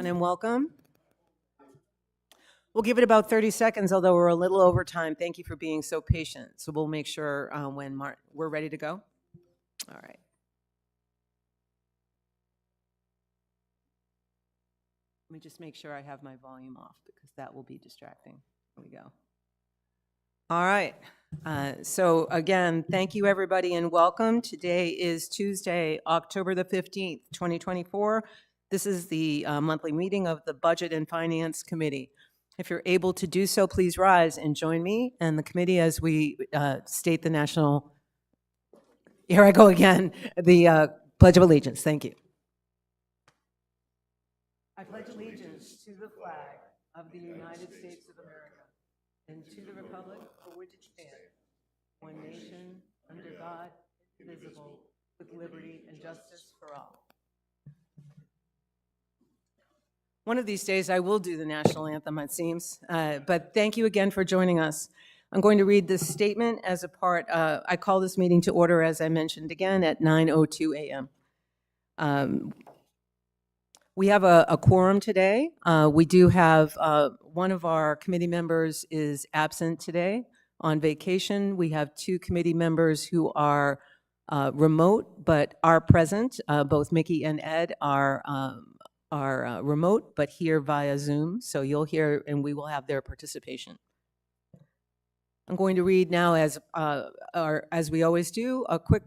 everyone, and welcome. We'll give it about 30 seconds, although we're a little over time. Thank you for being so patient. So we'll make sure when we're ready to go. All right. Let me just make sure I have my volume off because that will be distracting. There we go. All right. So again, thank you everybody and welcome. Today is Tuesday, October the 15th, 2024. This is the monthly meeting of the Budget and Finance Committee. If you're able to do so, please rise and join me and the committee as we state the national, here I go again, the Pledge of Allegiance. Thank you. I pledge allegiance to the flag of the United States of America and to the republic for which it stands, one nation, under God, indivisible, with liberty and justice for all. One of these days I will do the national anthem, it seems, but thank you again for joining us. I'm going to read this statement as a part, I call this meeting to order, as I mentioned again, at 9:02 a.m. We have a quorum today. We do have one of our committee members is absent today on vacation. We have two committee members who are remote but are present. Both Mickey and Ed are remote but here via Zoom. So you'll hear and we will have their participation. I'm going to read now, as we always do, a quick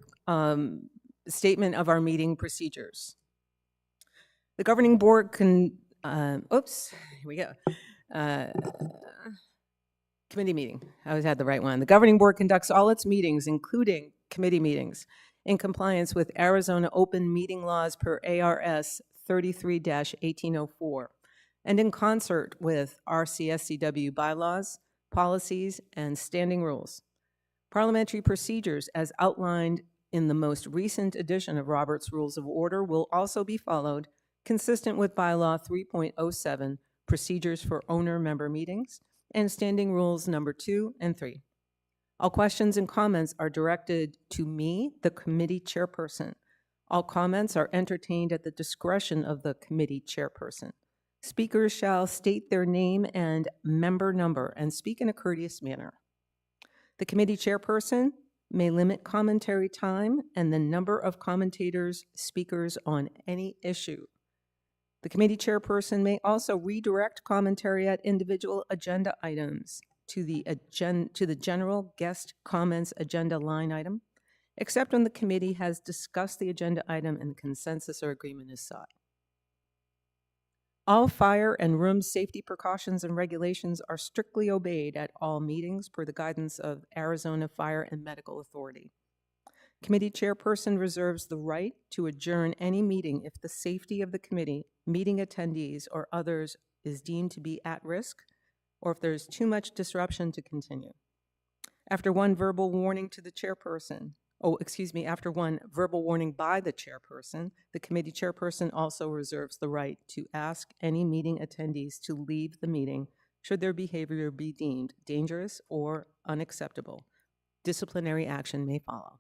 statement of our meeting procedures. The governing board here we go. Committee meeting. I always had the right one. The governing board conducts all its meetings, including committee meetings, in compliance with Arizona open meeting laws per ARS 33-1804, and in concert with RCSCW bylaws, policies, and standing rules. Parliamentary procedures as outlined in the most recent edition of Robert's Rules of Order will also be followed, consistent with Bylaw 3.07, Procedures for Owner-Member Meetings, and Standing Rules number 2 and 3. All questions and comments are directed to me, the committee chairperson. All comments are entertained at the discretion of the committee chairperson. Speakers shall state their name and member number and speak in a courteous manner. The committee chairperson may limit commentary time and the number of commentators, speakers on any issue. The committee chairperson may also redirect commentary at individual agenda items to the general guest comments agenda line item, except when the committee has discussed the agenda item and consensus or agreement is sought. All fire and room safety precautions and regulations are strictly obeyed at all meetings per the guidance of Arizona Fire and Medical Authority. Committee chairperson reserves the right to adjourn any meeting if the safety of the committee, meeting attendees, or others is deemed to be at risk, or if there's too much disruption to continue. After one verbal warning to the chairperson, after one verbal warning by the chairperson, the committee chairperson also reserves the right to ask any meeting attendees to leave the meeting should their behavior be deemed dangerous or unacceptable. Disciplinary action may follow.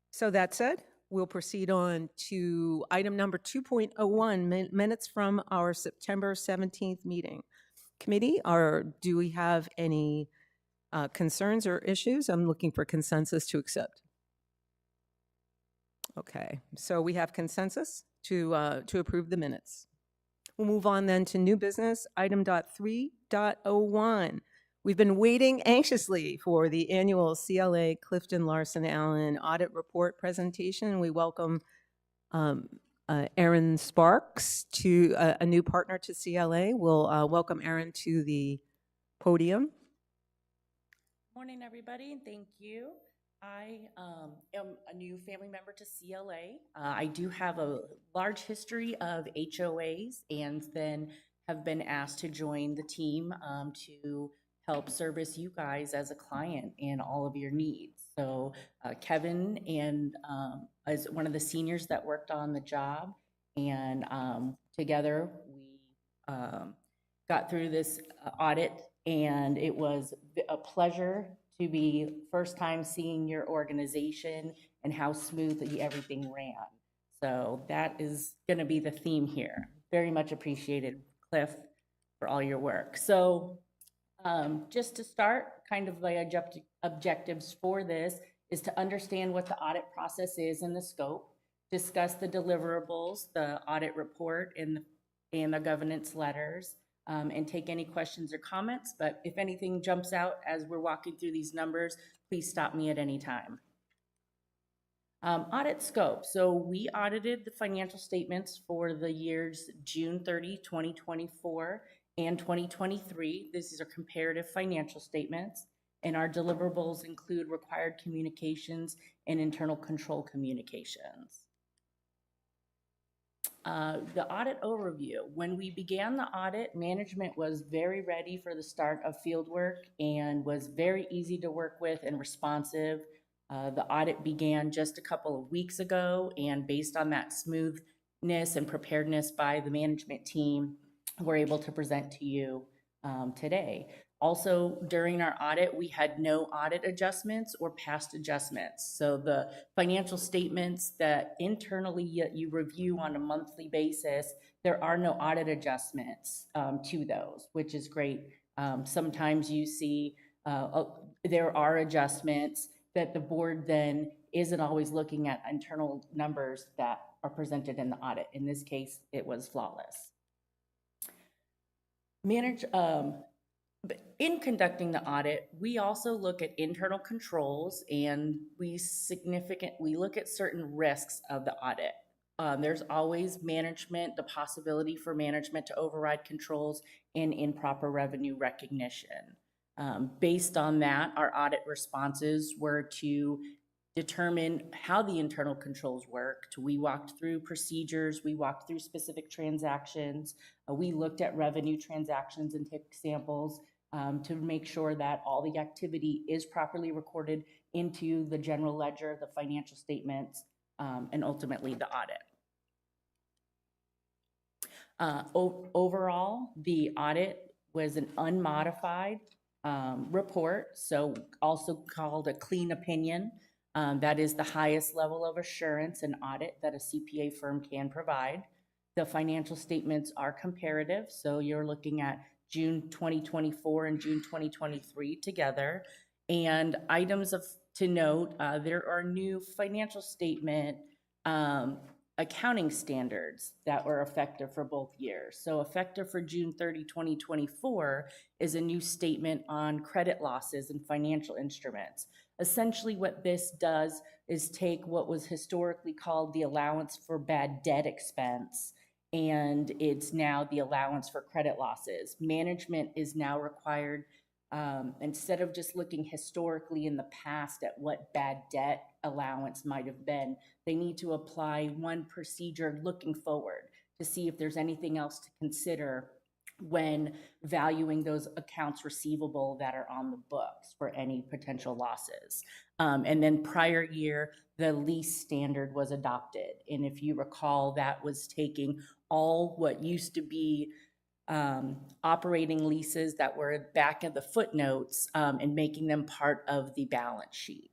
So that said, we'll proceed on to item number 2.01, minutes from our September 17th meeting. Committee, do we have any concerns or issues? I'm looking for consensus to accept. Okay, so we have consensus to approve the minutes. We'll move on then to new business, item .3.01. We've been waiting anxiously for the annual CLA Clifton Larson Allen audit report presentation. We welcome Erin Sparks, to a new partner to CLA. We'll welcome Erin to the podium. Morning, everybody, and thank you. I am a new family member to CLA. I do have a large history of HOAs and then have been asked to join the team to help service you guys as a client and all of your needs. So Kevin and is one of the seniors that worked on the job, and together we got through this audit, and it was a pleasure to be first time seeing your organization and how smoothly everything ran. So that is going to be the theme here. Very much appreciated, Cliff, for all your work. So just to start, kind of the objectives for this is to understand what the audit process is and the scope, discuss the deliverables, the audit report, and the governance letters, and take any questions or comments. But if anything jumps out as we're walking through these numbers, please stop me at any time. Audit scope. So we audited the financial statements for the years June 30, 2024 and 2023. These are comparative financial statements, and our deliverables include required communications and internal control communications. The audit overview. When we began the audit, management was very ready for the start of fieldwork and was very easy to work with and responsive. The audit began just a couple of weeks ago, and based on that smoothness and preparedness by the management team, we're able to present to you today. Also, during our audit, we had no audit adjustments or past adjustments. So the financial statements that internally you review on a monthly basis, there are no audit adjustments to those, which is great. Sometimes you see there are adjustments that the board then isn't always looking at internal numbers that are presented in the audit. In this case, it was flawless. In conducting the audit, we also look at internal controls, and we look at certain risks of the audit. There's always the possibility for management to override controls and improper revenue recognition. Based on that, our audit responses were to determine how the internal controls worked. We walked through procedures, we walked through specific transactions, we looked at revenue transactions and took samples to make sure that all the activity is properly recorded into the general ledger, the financial statements, and ultimately the audit. Overall, the audit was an unmodified report, so also called a clean opinion. That is the highest level of assurance and audit that a CPA firm can provide. The financial statements are comparative, so you're looking at June 2024 and June 2023 together. And items to note, there are new financial statement accounting standards that were effective for both years. So effective for June 30, 2024 is a new statement on credit losses and financial instruments. Essentially what this does is take what was historically called the allowance for bad debt expense, and it's now the allowance for credit losses. Management is now required, instead of just looking historically in the past at what bad debt allowance might have been, they need to apply one procedure looking forward to see if there's anything else to consider when valuing those accounts receivable that are on the books for any potential losses. And then prior year, the lease standard was adopted. And if you recall, that was taking all what used to be operating leases that were back in the footnotes and making them part of the balance sheet.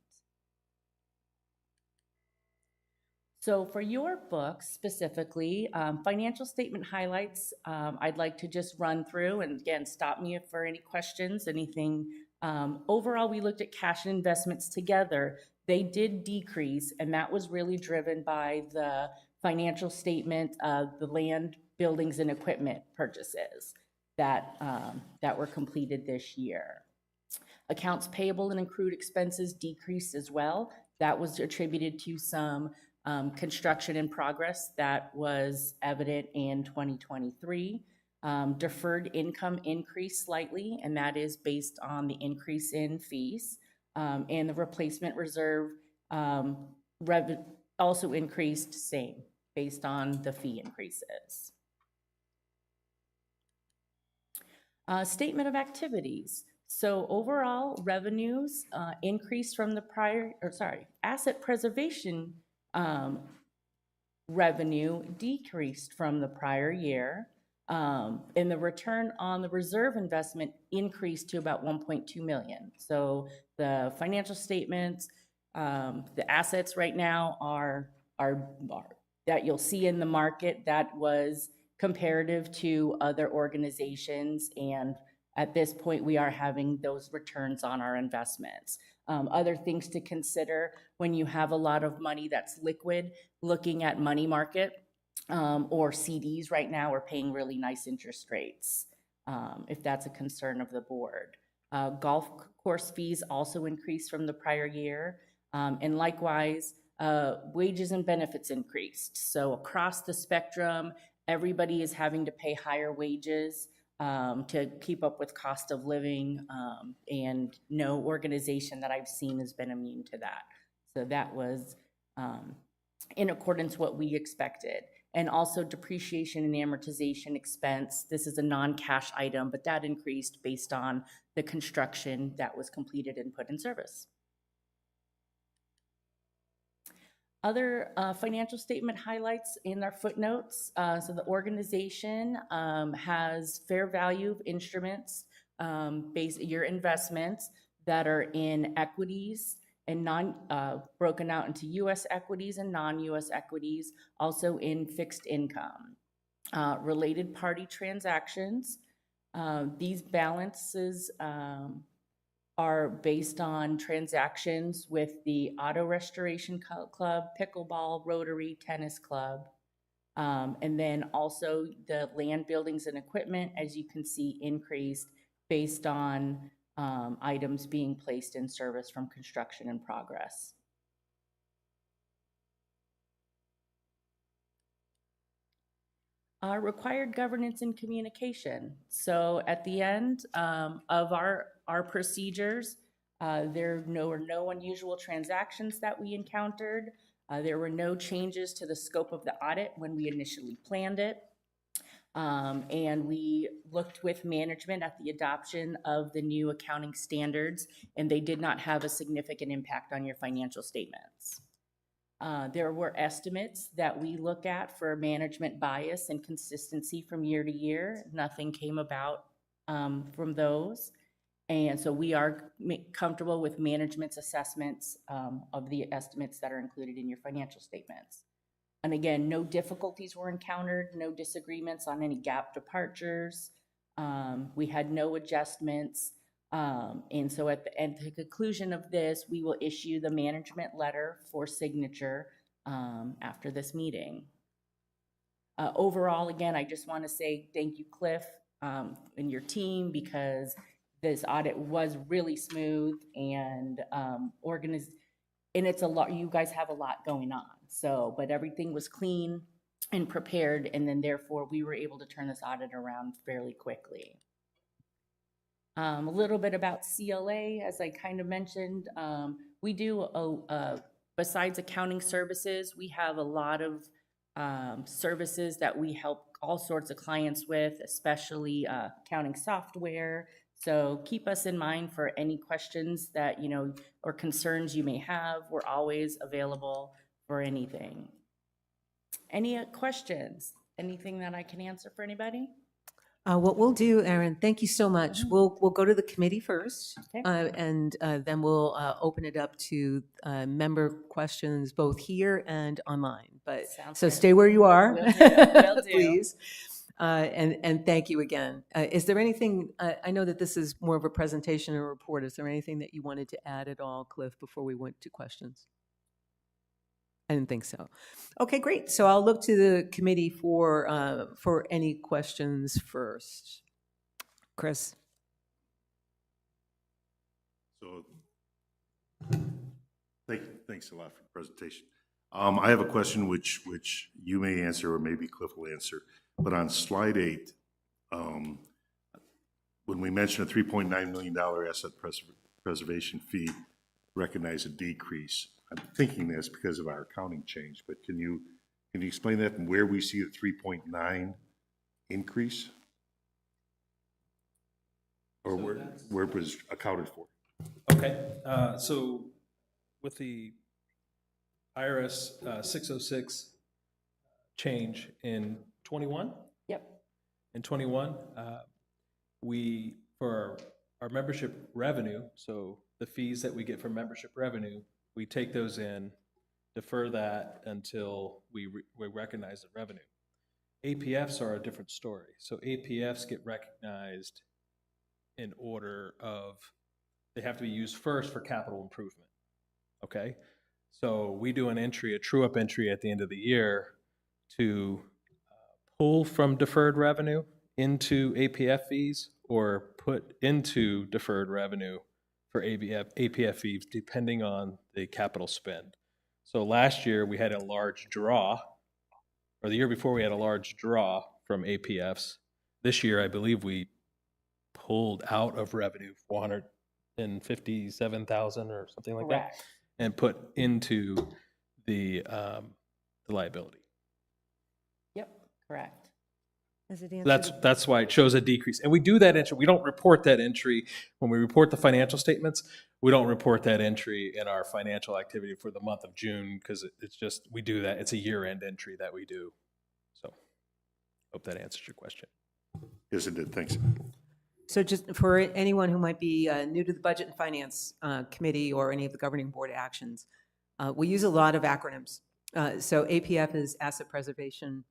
So for your book specifically, financial statement highlights, I'd like to just run through, and again, stop me for any questions, anything. Overall, we looked at cash and investments together. They did decrease, and that was really driven by the financial statement of the land, buildings, and equipment purchases that were completed this year. Accounts payable and accrued expenses decreased as well. That was attributed to some construction in progress that was evident in 2023. Deferred income increased slightly, and that is based on the increase in fees. And the replacement reserve also increased, same, based on the fee increases. Statement of activities. So overall revenues increased from the asset preservation revenue decreased from the prior year, and the return on the reserve investment increased to about 1.2 million. So the financial statements, the assets right now that you'll see in the market that was comparative to other organizations, and at this point, we are having those returns on our investments. Other things to consider when you have a lot of money that's liquid, looking at money market or CDs right now are paying really nice interest rates, if that's a concern of the board. Golf course fees also increased from the prior year, and likewise, wages and benefits increased. So across the spectrum, everybody is having to pay higher wages to keep up with cost of living, and no organization that I've seen has been immune to that. So that was in accordance what we expected. And also depreciation and amortization expense. This is a non-cash item, but that increased based on the construction that was completed and put in service. Other financial statement highlights in our footnotes. So the organization has fair value of instruments, your investments that are in equities and broken out into U.S. equities and non-U.S. equities, also in fixed income. Related party transactions. These balances are based on transactions with the Auto Restoration Club, Pickleball, Rotary, Tennis Club, and then also the land, buildings, and equipment, as you can see, increased based on items being placed in service from construction in progress. Required governance and communication. So at the end of our procedures, there were no unusual transactions that we encountered. There were no changes to the scope of the audit when we initially planned it. And we looked with management at the adoption of the new accounting standards, and they did not have a significant impact on your financial statements. There were estimates that we look at for management bias and consistency from year to year. Nothing came about from those. And so we are comfortable with management's assessments of the estimates that are included in your financial statements. And again, no difficulties were encountered, no disagreements on any gap departures. We had no adjustments. And so at the conclusion of this, we will issue the management letter for signature after this meeting. Overall, again, I just want to say thank you, Cliff, and your team, because this audit was really smooth and organized. And it's a lot, you guys have a lot going on. So, but everything was clean and prepared, and then therefore we were able to turn this audit around fairly quickly. A little bit about CLA, as I kind of mentioned, we do, besides accounting services, we have a lot of services that we help all sorts of clients with, especially accounting software. So keep us in mind for any questions that, or concerns you may have. We're always available for anything. Any questions? Anything that I can answer for anybody? What we'll do, Erin, thank you so much. We'll go to the committee first, Okay. and then we'll open it up to member questions both here and online. But Sounds so good. stay where you are, Will do. please. And thank you again. Is there anything? I know that this is more of a presentation or report. Is there anything that you wanted to add at all, Cliff, before we went to questions? I didn't think so. Okay, great. So I'll look to the committee for any questions first. Chris. So, thanks a lot for the presentation. I have a question which you may answer, or maybe Cliff will answer. But on slide 8, when we mention a $3.9 million asset preservation fee, recognize a decrease. I'm thinking that's because of our accounting change, but can you explain that and where we see the 3.9 increase? Or where it was accounted for? Okay, so with the IRS 606 change in 21? Yep. In 21, we, for our membership revenue, so the fees that we get from membership revenue, we take those in defer that until we recognize the revenue. APFs are a different story. So APFs get recognized in order of, they have to be used first for capital improvement, okay? So we do an entry, a true-up entry at the end of the year to pull from deferred revenue into APF fees or put into deferred revenue for APF fees, depending on the capital spend. So last year, we had a large draw, or the year before, we had a large draw from APFs. This year, I believe we pulled out of revenue 457,000 or something like that, Correct. and put into the liability. Yep, correct. Does it answer? That's why it shows a decrease. And we do that entry. We don't report that entry when we report the financial statements. We don't report that entry in our financial activity for the month of June because it's just, we do that. It's a year-end entry that we do. So hope that answers your question. Yes, it did. Thanks. So just for anyone who might be new to the Budget and Finance Committee or any of the governing board actions, we use a lot of acronyms. So APF is Asset Preservation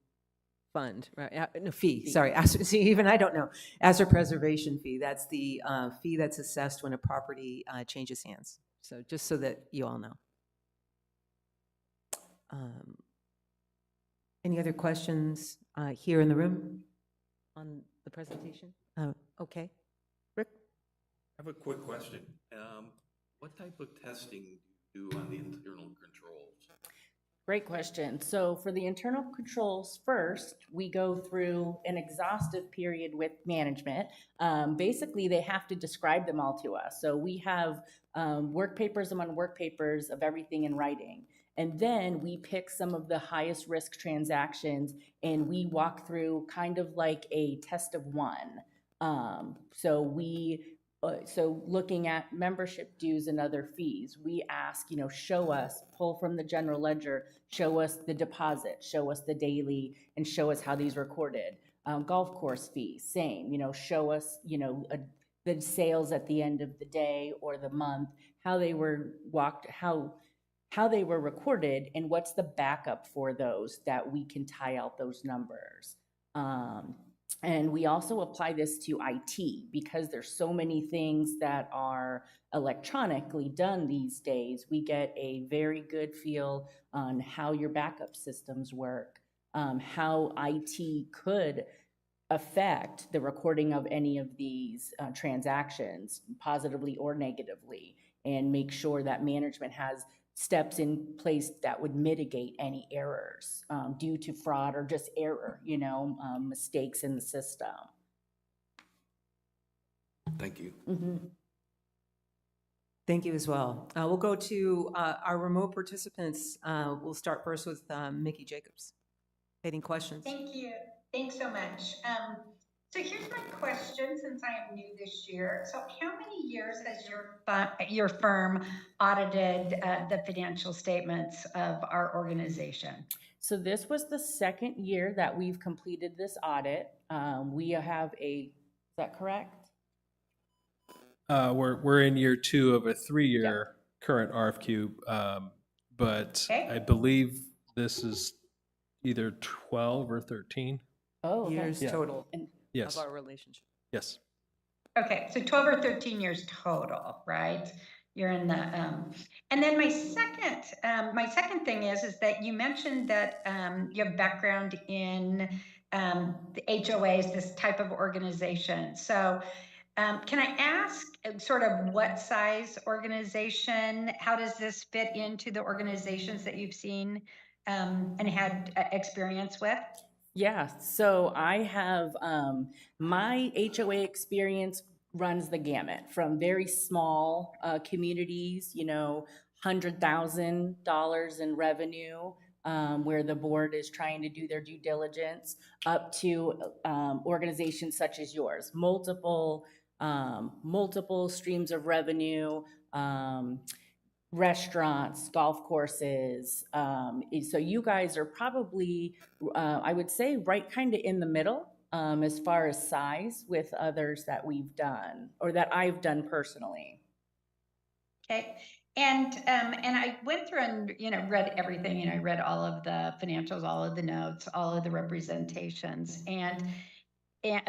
Fund, right? No, fee, sorry. See, even I don't know. Asset Preservation Fee, that's the fee that's assessed when a property changes hands. So just so that you all know. Any other questions here in the room on the presentation? Okay. Rick? I have a quick question. What type of testing do you do on the internal controls? Great question. So for the internal controls first, we go through an exhaustive period with management. Basically, they have to describe them all to us. So we have work papers among work papers of everything in writing. And then we pick some of the highest risk transactions and we walk through kind of like a test of one. So looking at membership dues and other fees, we ask, show us, pull from the general ledger, show us the deposit, show us the daily, and show us how these recorded. Golf course fees, same, show us, the sales at the end of the day or the month, how they were walked, how they were recorded, and what's the backup for those that we can tie out those numbers. And we also apply this to IT because there's so many things that are electronically done these days. We get a very good feel on how your backup systems work, how IT could affect the recording of any of these transactions, positively or negatively, and make sure that management has steps in place that would mitigate any errors due to fraud or just error, mistakes in the system. Thank you. Mm-hmm. Thank you as well. We'll go to our remote participants. We'll start first with Mickey Jacobs. Any questions? Thank you. Thanks so much. So here's my question, since I am new this year. So how many years has your firm audited the financial statements of our organization? So this was the second year that we've completed this audit. We have is that correct? We're in year 2 of a 3-year current RFQ, but Okay. I believe this is either 12 or 13. Oh, okay. Years Yeah. total Yes. of our relationship. Yes. Okay, so 12 or 13 years total, right? You're in the, and then my second thing is that you mentioned that you have background in the HOAs, this type of organization. So can I ask sort of what size organization, how does this fit into the organizations that you've seen and had experience with? Yeah, so I have my HOA experience runs the gamut from very small communities, $100,000 in revenue, where the board is trying to do their due diligence, up to organizations such as yours, multiple streams of revenue. Restaurants, golf courses. So you guys are probably, I would say, right kind of in the middle as far as size with others that we've done or that I've done personally. Okay. And I went through and, read everything, I read all of the financials, all of the notes, all of the representations, and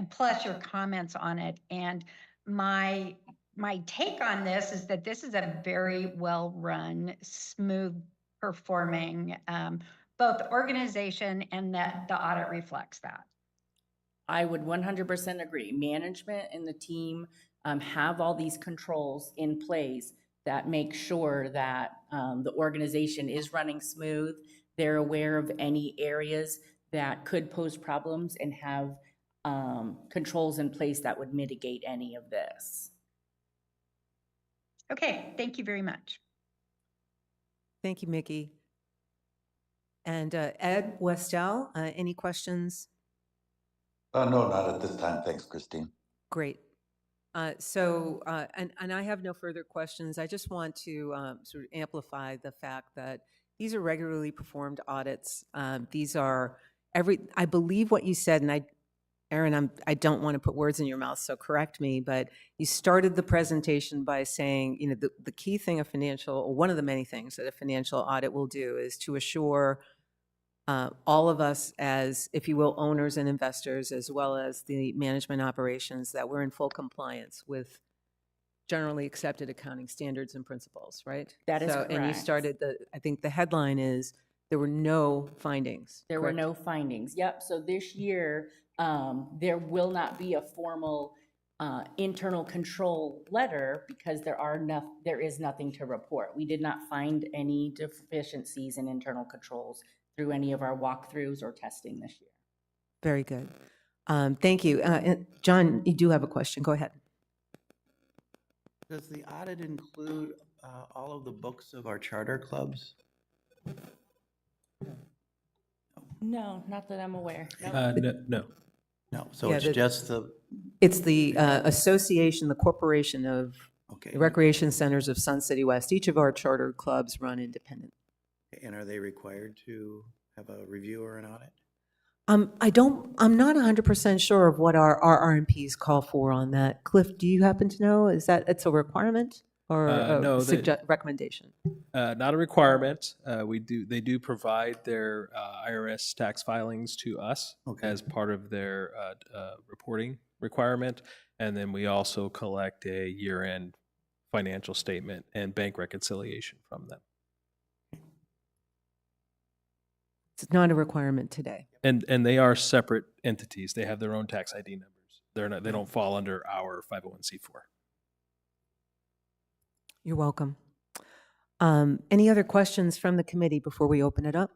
plus your comments on it. And my take on this is that this is a very well-run, smooth performing, both organization, and that the audit reflects that. I would 100% agree. Management and the team have all these controls in place that make sure that the organization is running smooth. They're aware of any areas that could pose problems and have controls in place that would mitigate any of this. Okay, thank you very much. Thank you, Mickey. And Ed Westell, any questions? No, not at this time. Thanks, Christine. Great. And I have no further questions. I just want to sort of amplify the fact that these are regularly performed audits. These are I believe what you said, and Aaron, I don't want to put words in your mouth, so correct me, but you started the presentation by saying, the key thing or one of the many things that a financial audit will do is to assure all of us as, if you will, owners and investors, as well as the management operations, that we're in full compliance with generally accepted accounting standards and principles, right? That is And you correct. started I think the headline is, there were no findings. There were correct? no findings. Yep, so this year, there will not be a formal internal control letter because there is nothing to report. We did not find any deficiencies in internal controls through any of our walkthroughs or testing this year. Very good. Thank you. John, you do have a question. Go ahead. Does the audit include all of the books of our charter clubs? No, not that I'm aware. No. No. No, so Yeah, it's the- just the, It's the association, the corporation of okay. the recreation centers of Sun City West. Each of our charter clubs run independent. And are they required to have a review or an audit? I'm not 100% sure of what our RMPs call for on that. Cliff, do you happen to know? It's a requirement or No, a recommendation? Not a requirement. They do provide their IRS tax filings to us Okay. as part of their reporting requirement. And then we also collect a year-end financial statement and bank reconciliation from them. It's not a requirement today. And they are separate entities. They have their own tax ID numbers. They don't fall under our 501c4. You're welcome. Any other questions from the committee before we open it up?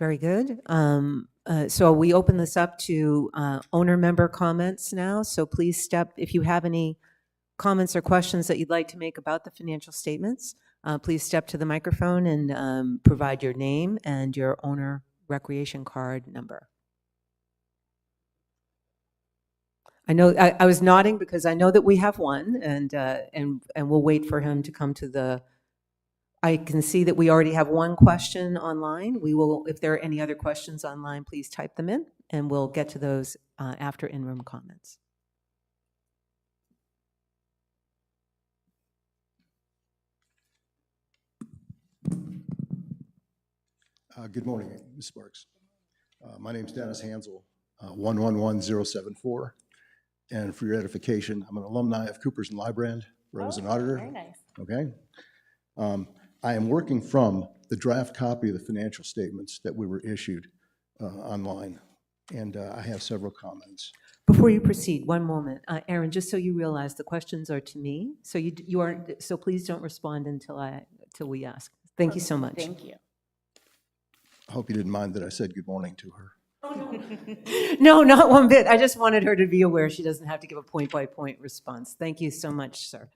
Very good. So we open this up to owner member comments now. So please if you have any comments or questions that you'd like to make about the financial statements, please step to the microphone and provide your name and your owner recreation card number. I know I was nodding because I know that we have one, and we'll wait for him to come to the. I can see that we already have one question online. We will, if there are any other questions online, please type them in, and we'll get to those after in-room comments. Good morning, Ms. Sparks. My name's Dennis Hansel, 111074. And for your edification, I'm an alumni of Coopers and Lybrand, where I was an auditor. Very nice. Okay. I am working from the draft copy of the financial statements that we were issued online, and I have several comments. Before you proceed, one moment, Aaron. Just so you realize, the questions are to me. So you are. So please don't respond until we ask. Thank you so much. Thank you. I hope you didn't mind that I said good morning to her. No, not one bit. I just wanted her to be aware she doesn't have to give a point-by-point response. Thank you so much, sir.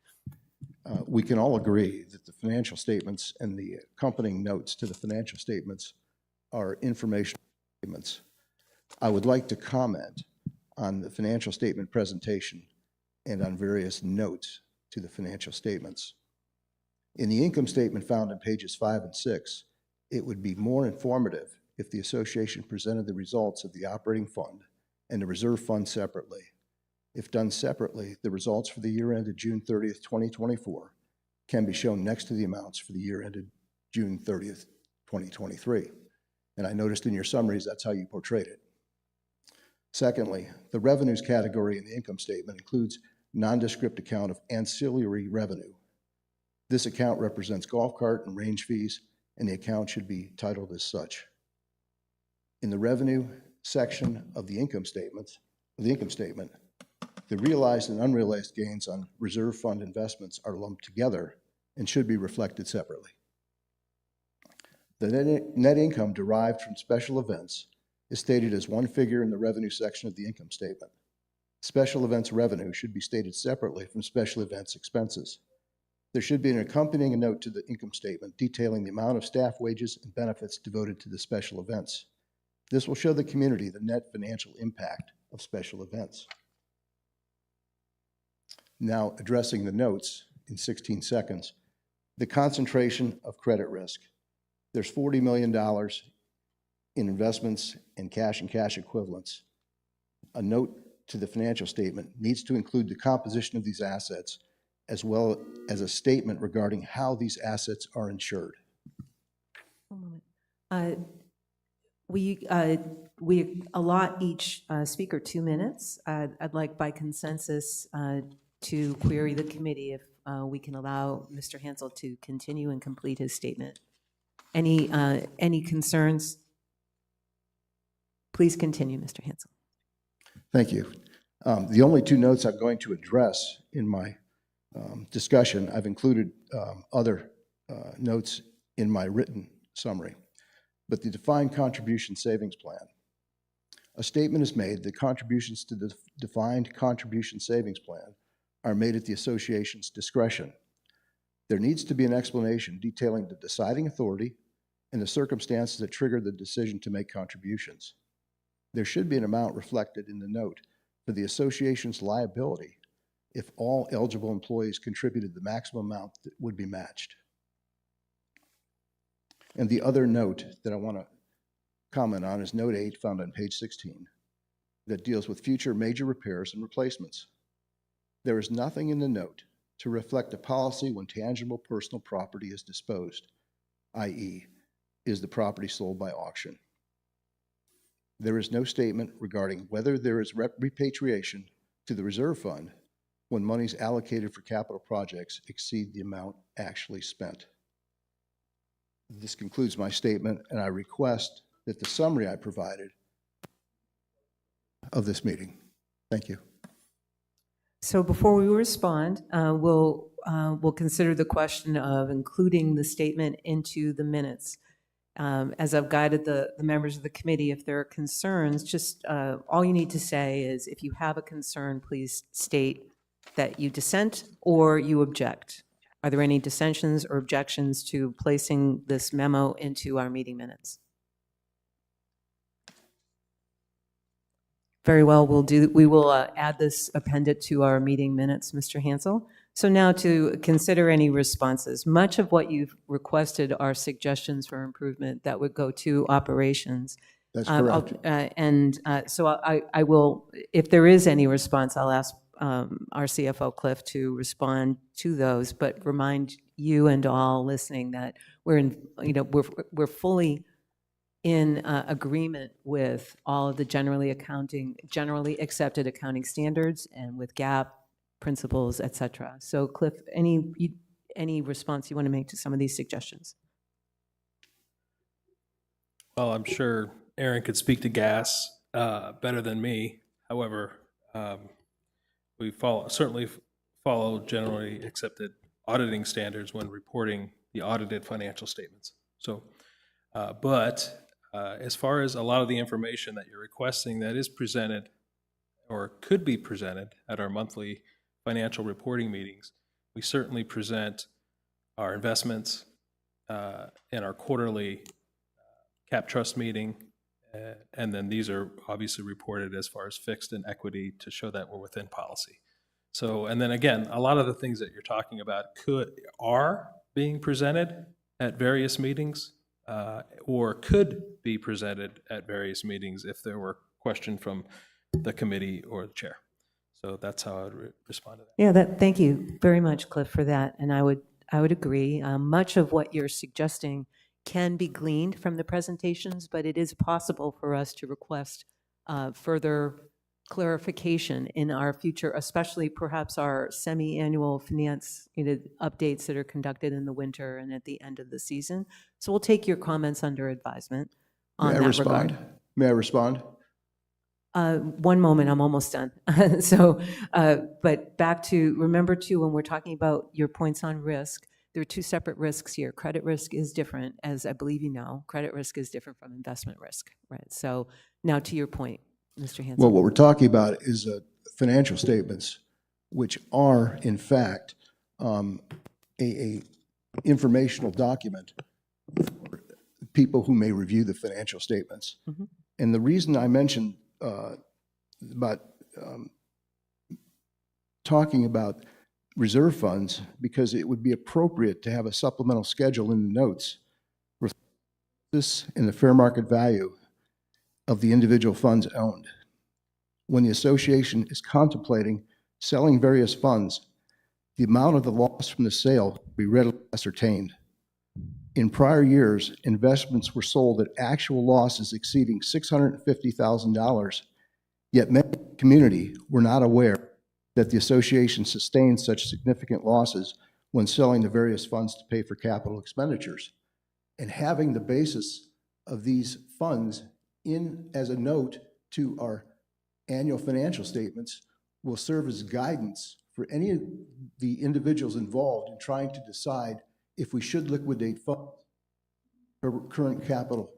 We can all agree that the financial statements and the accompanying notes to the financial statements are information statements. I would like to comment on the financial statement presentation and on various notes to the financial statements. In the income statement found on pages 5 and 6, it would be more informative if the association presented the results of the operating fund and the reserve fund separately. If done separately, the results for the year ended June 30th, 2024, can be shown next to the amounts for the year ended June 30th, 2023. And I noticed in your summaries, that's how you portrayed it. Secondly, the revenues category in the income statement includes nondescript account of ancillary revenue. This account represents golf cart and range fees, and the account should be titled as such. In the revenue section of the income statement, the realized and unrealized gains on reserve fund investments are lumped together and should be reflected separately. The net income derived from special events is stated as one figure in the revenue section of the income statement. Special events revenue should be stated separately from special events expenses. There should be an accompanying note to the income statement detailing the amount of staff wages and benefits devoted to the special events. This will show the community the net financial impact of special events. Now, addressing the notes in 16 seconds, the concentration of credit risk. There's $40 million in investments in cash and cash equivalents. A note to the financial statement needs to include the composition of these assets, as well as a statement regarding how these assets are insured. One moment. We allot each speaker 2 minutes. I'd like by consensus to query the committee if we can allow Mr. Hansel to continue and complete his statement. Any concerns? Please continue, Mr. Hansel. Thank you. The only 2 notes I'm going to address in my discussion, I've included other notes in my written summary, but the defined contribution savings plan. A statement is made that contributions to the defined contribution savings plan are made at the association's discretion. There needs to be an explanation detailing the deciding authority and the circumstances that trigger the decision to make contributions. There should be an amount reflected in the note for the association's liability if all eligible employees contributed the maximum amount that would be matched. And the other note that I want to comment on is note 8, found on page 16, that deals with future major repairs and replacements. There is nothing in the note to reflect a policy when tangible personal property is disposed, i.e., is the property sold by auction. There is no statement regarding whether there is repatriation to the reserve fund when monies allocated for capital projects exceed the amount actually spent. This concludes my statement, and I request that the summary I provided of this meeting. Thank you. So before we respond, we'll consider the question of including the statement into the minutes. As I've guided the members of the committee, if there are concerns, just all you need to say is if you have a concern, please state that you dissent or you object. Are there any dissensions or objections to placing this memo into our meeting minutes? Very well, we will add this appended to our meeting minutes, Mr. Hansel. So now to consider any responses. Much of what you've requested are suggestions for improvement that would go to operations. That's correct. So I will, if there is any response, I'll ask our CFO Cliff to respond to those, but remind you and all listening that we're fully in agreement with all of the generally accepted accounting standards and with GAAP principles, et cetera. So Cliff, any response you want to make to some of these suggestions? Well, I'm sure Aaron could speak to gas better than me. However, we certainly follow generally accepted auditing standards when reporting the audited financial statements. So, as far as a lot of the information that you're requesting that is presented or could be presented at our monthly financial reporting meetings, we certainly present our investments in our quarterly cap trust meeting, and then these are obviously reported as far as fixed and equity to show that we're within policy. So, and then again, a lot of the things that you're talking about are being presented at various meetings or could be presented at various meetings if there were question from the committee or the chair. So that's how I would respond to that. Yeah, thank you very much, Cliff, for that. And I would I would agree. Much of what you're suggesting can be gleaned from the presentations, but it is possible for us to request further clarification in our future, especially perhaps our semi-annual finance updates that are conducted in the winter and at the end of the season. So we'll take your comments under advisement on May I that respond? regard. May I respond? One moment, I'm almost done. So, but back to, remember too, when we're talking about your points on risk, there are two separate risks here. Credit risk is different, as I believe you know. Credit risk is different from investment risk, right? So now to your point, Mr. Hanson. Well, what we're talking about is financial statements, which are in fact a informational document for people who may review the financial statements. Mhm. And the reason I mentioned about talking about reserve funds, because it would be appropriate to have a supplemental schedule in the notes for this in the fair market value of the individual funds owned. When the association is contemplating selling various funds, the amount of the loss from the sale will be readily ascertained. In prior years, investments were sold at actual losses exceeding $650,000, yet many in the community were not aware that the association sustained such significant losses when selling the various funds to pay for capital expenditures. And having the basis of these funds in as a note to our annual financial statements will serve as guidance for any of the individuals involved in trying to decide if we should liquidate funds for current capital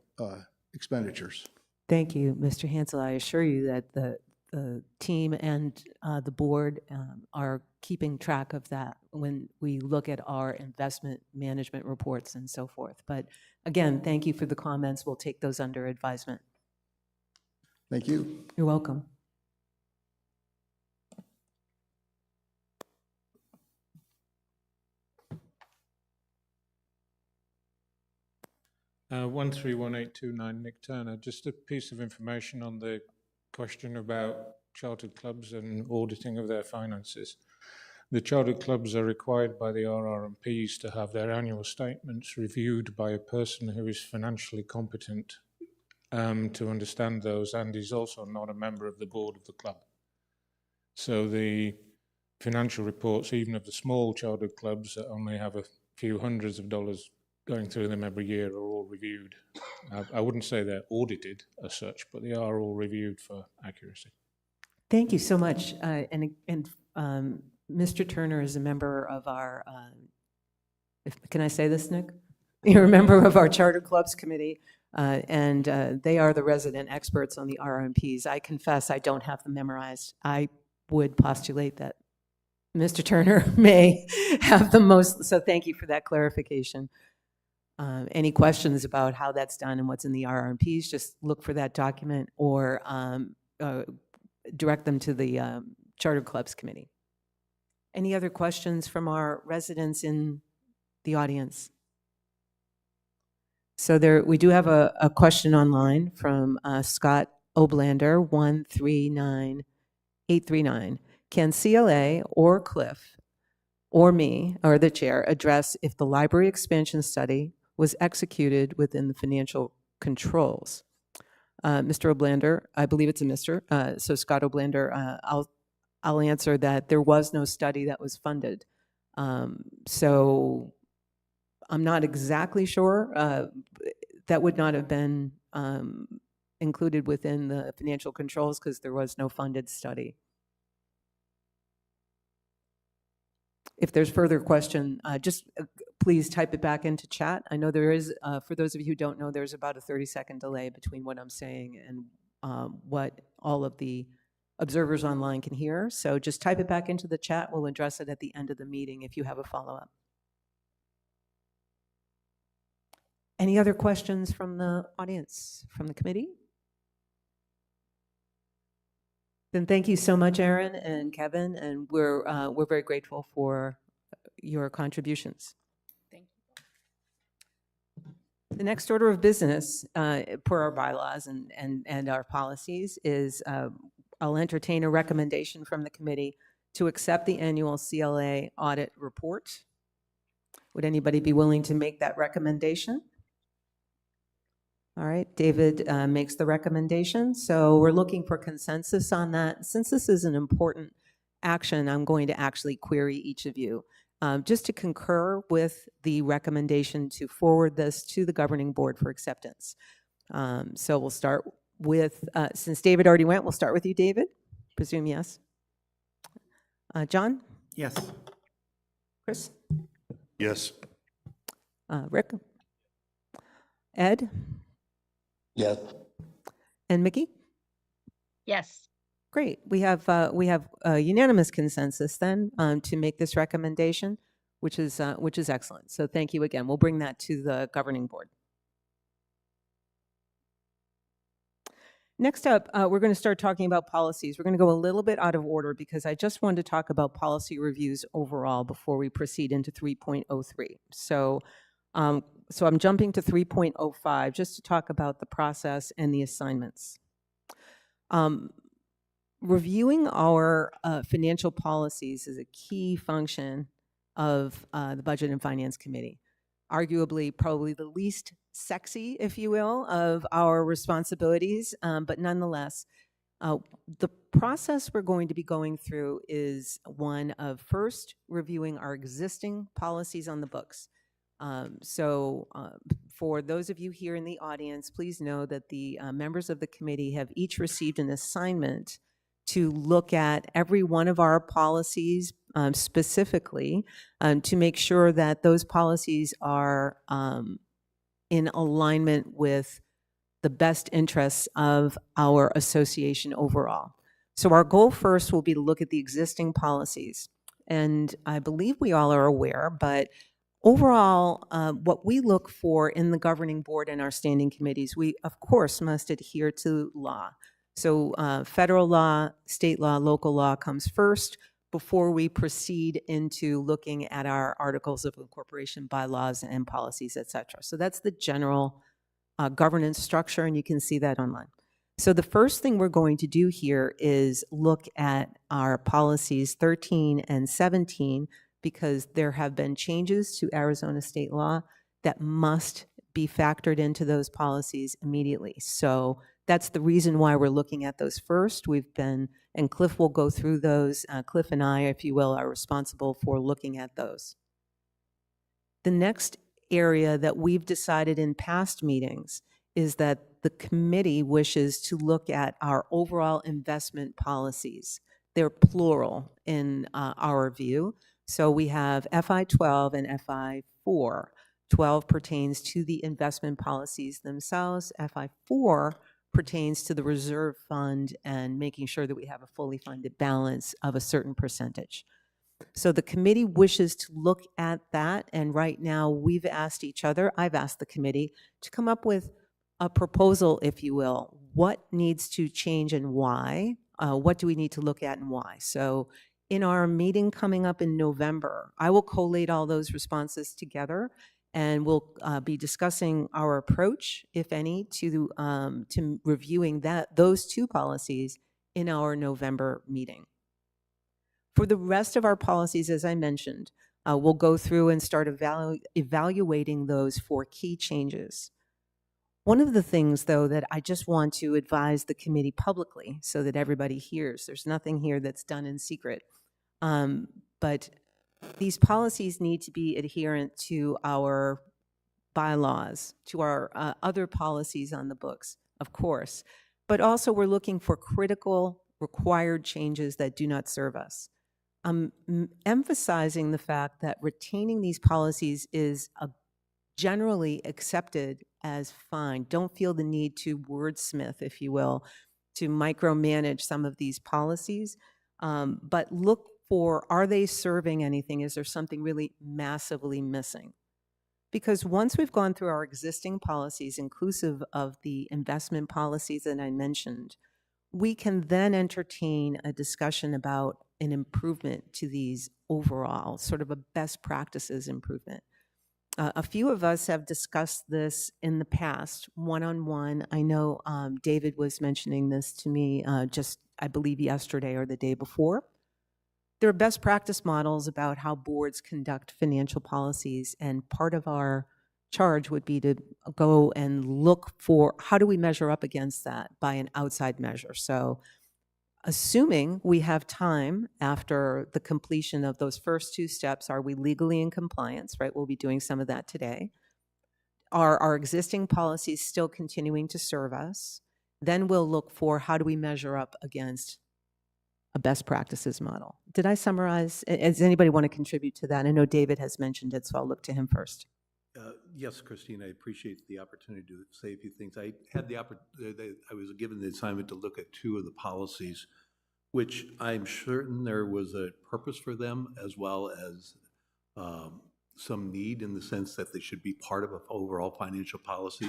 expenditures. Thank you, Mr. Hansel. I assure you that the team and the board are keeping track of that when we look at our investment management reports and so forth. But again, thank you for the comments. We'll take those under advisement. Thank you. You're welcome. Uh, 131829, Nick Turner. Just a piece of information on the question about chartered clubs and auditing of their finances. The chartered clubs are required by the RRMPs to have their annual statements reviewed by a person who is financially competent to understand those, and is also not a member of the board of the club. So the financial reports, even of the small chartered clubs that only have a few hundreds of dollars going through them every year, are all reviewed. I wouldn't say they're audited as such, but they are all reviewed for accuracy. Thank you so much. Mr. Turner is a member of our, can I say this, Nick? You're a member of our Charter Clubs Committee, and they are the resident experts on the RMPs. I confess I don't have them memorized. I would postulate that Mr. Turner may have the most, so thank you for that clarification. Any questions about how that's done and what's in the RRMPs, just look for that document or direct them to the Charter Clubs Committee. Any other questions from our residents in the audience? So we do have a question online from Scott Oblander, 139839. Can CLA or Cliff or me or the chair address if the library expansion study was executed within the financial controls? Mr. Oblander, I believe it's a Mr. So Scott Oblander, I'll answer that there was no study that was funded. So I'm not exactly sure. That would not have been included within the financial controls because there was no funded study. If there's further question, just please type it back into chat. I know there is, for those of you who don't know, there's about a 30-second delay between what I'm saying and what all of the observers online can hear. So just type it back into the chat. We'll address it at the end of the meeting if you have a follow-up. Any other questions from the audience, from the committee? Then thank you so much, Aaron and Kevin, and we're very grateful for your contributions. Thank you. The next order of business, per our bylaws and our policies, is I'll entertain a recommendation from the committee to accept the annual CLA audit report. Would anybody be willing to make that recommendation? All right, David makes the recommendation. So we're looking for consensus on that. Since this is an important action, I'm going to actually query each of you just to concur with the recommendation to forward this to the governing board for acceptance. So we'll start with, since David already went, we'll start with you, David. Presume yes. John? Yes. Chris? Yes. Rick? Ed? Yes. And Mickey? Yes. Great. We have unanimous consensus then to make this recommendation, which is excellent. So thank you again. We'll bring that to the governing board. Next up, we're going to start talking about policies. We're going to go a little bit out of order because I just wanted to talk about policy reviews overall before we proceed into 3.03. So I'm jumping to 3.05 just to talk about the process and the assignments. Reviewing our financial policies is a key function of the Budget and Finance Committee. Arguably, probably the least sexy, if you will, of our responsibilities, but nonetheless, the process we're going to be going through is one of first reviewing our existing policies on the books. For those of you here in the audience, please know that the members of the committee have each received an assignment to look at every one of our policies specifically to make sure that those policies are in alignment with the best interests of our association overall. So our goal first will be to look at the existing policies. And I believe we all are aware, but overall, what we look for in the governing board and our standing committees, we of course must adhere to law. So federal law, state law, local law comes first before we proceed into looking at our articles of incorporation, bylaws, and policies, et cetera. So that's the general governance structure, and you can see that online. So the first thing we're going to do here is look at our policies 13 and 17 because there have been changes to Arizona state law that must be factored into those policies immediately. So that's the reason why we're looking at those first. And Cliff will go through those. Cliff and I, if you will, are responsible for looking at those. The next area that we've decided in past meetings is that the committee wishes to look at our overall investment policies. They're plural in our view. So we have FI 12 and FI 4. 12 pertains to the investment policies themselves. FI 4 pertains to the reserve fund and making sure that we have a fully funded balance of a certain percentage. So the committee wishes to look at that, and right now we've asked each other, I've asked the committee, to come up with a proposal, if you will. What needs to change and why? What do we need to look at and why? So in our meeting coming up in November, I will collate all those responses together, and we'll be discussing our approach, if any, to reviewing those two policies in our November meeting. For the rest of our policies, as I mentioned, we'll go through and start evaluating those for key changes. One of the things, though, that I just want to advise the committee publicly so that everybody hears, there's nothing here that's done in secret, but these policies need to be adherent to our bylaws, to our other policies on the books, of course, but also we're looking for critical required changes that do not serve us. I'm emphasizing the fact that retaining these policies is generally accepted as fine. Don't feel the need to wordsmith, if you will, to micromanage some of these policies, but look for, are they serving anything? Is there something really massively missing? Because once we've gone through our existing policies, inclusive of the investment policies that I mentioned, we can then entertain a discussion about an improvement to these overall, sort of a best practices improvement. A few of us have discussed this in the past, one-on-one. I know David was mentioning this to me just, I believe, yesterday or the day before. there are best practice models about how boards conduct financial policies, and part of our charge would be to go and look for how do we measure up against that by an outside measure. So assuming we have time after the completion of those first two steps, are we legally in compliance, right? We'll be doing some of that today. Are our existing policies still continuing to serve us? Then we'll look for how do we measure up against a best practices model. Did I summarize? Does anybody want to contribute to that? I know David has mentioned it, so I'll look to him first. Yes, Christine, I appreciate the opportunity to say a few things. I had I was given the assignment to look at two of the policies, which I'm certain there was a purpose for them, as well as some need in the sense that they should be part of an overall financial policy.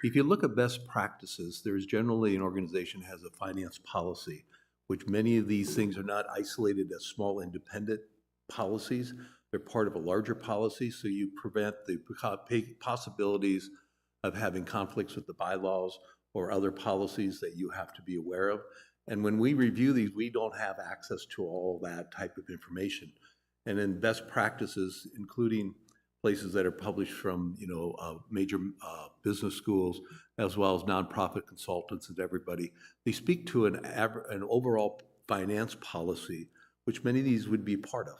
If you look at best practices, there's generally an organization has a finance policy, which many of these things are not isolated as small independent policies. They're part of a larger policy, so you prevent the possibilities of having conflicts with the bylaws or other policies that you have to be aware of. And when we review these, we don't have access to all that type of information. And in best practices, including places that are published from major business schools, as well as nonprofit consultants and everybody, they speak to an overall finance policy, which many of these would be part of.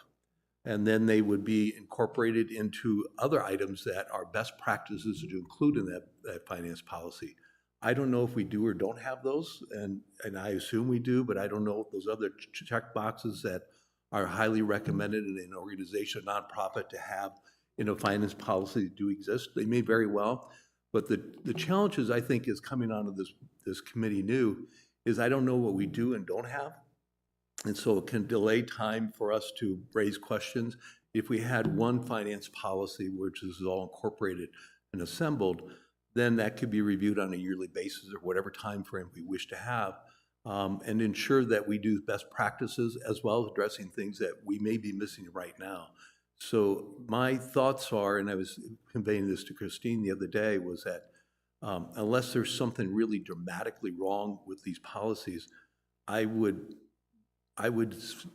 And then they would be incorporated into other items that are best practices to include in that finance policy. I don't know if we do or don't have those, and I assume we do, but I don't know if those other check boxes that are highly recommended in an organization, a nonprofit, to have in a finance policy do exist. They may very well, but the challenges I think is coming out of this committee new is I don't know what we do and don't have. And so it can delay time for us to raise questions. If we had one finance policy, which is all incorporated and assembled, then that could be reviewed on a yearly basis or whatever time frame we wish to have, and ensure that we do best practices as well as addressing things that we may be missing right now. So my thoughts are, and I was conveying this to Christine the other day, was that unless there's something really dramatically wrong with these policies, I would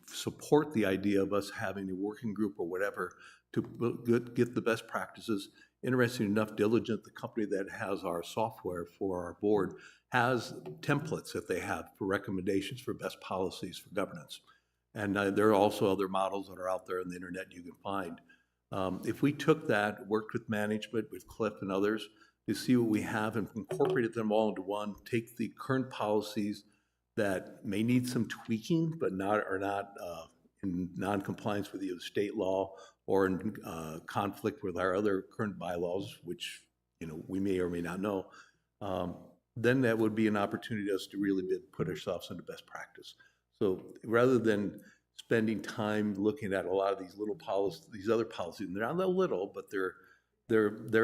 support the idea of us having a working group or whatever to get the best practices. Interesting enough, Diligent, the company that has our software for our board, has templates that they have for recommendations for best policies for governance. And there are also other models that are out there on the internet you can find. If we took that, worked with management, with Cliff and others, to see what we have and incorporated them all into one, take the current policies that may need some tweaking, but are not in non-compliance with either state law or in conflict with our other current bylaws, which we may or may not know, then that would be an opportunity for us to really put ourselves into best practice. So rather than spending time looking at a lot of these little policies, these other policies, and they're not little, but they're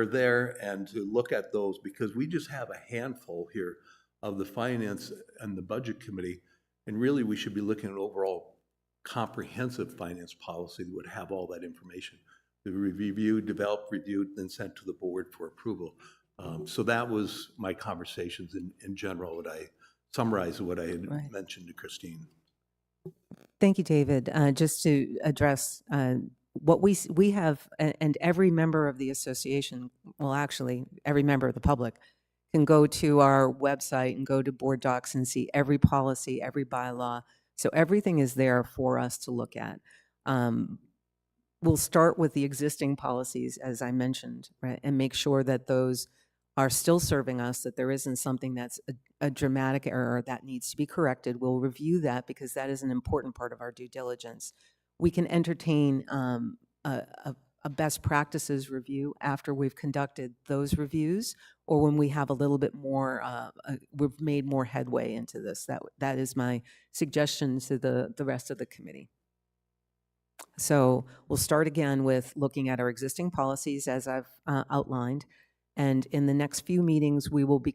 there, and to look at those, because we just have a handful here of the finance and the budget committee, and really we should be looking at overall comprehensive finance policy that would have all that information to review, develop, reviewed, then sent to the board for approval. So that was my conversations in general. What I summarized what I had mentioned to Christine. Thank you, David. Just to address what we have, and every member of the association, well, actually, every member of the public can go to our website and go to board docs and see every policy, every bylaw. So everything is there for us to look at. We'll start with the existing policies, as I mentioned, right, and make sure that those are still serving us, that there isn't something that's a dramatic error that needs to be corrected. We'll review that because that is an important part of our due diligence. We can entertain a best practices review after we've conducted those reviews, or when we have a little bit more, we've made more headway into this. That is my suggestion to the rest of the committee. So we'll start again with looking at our existing policies as I've outlined. And in the next few meetings, we will be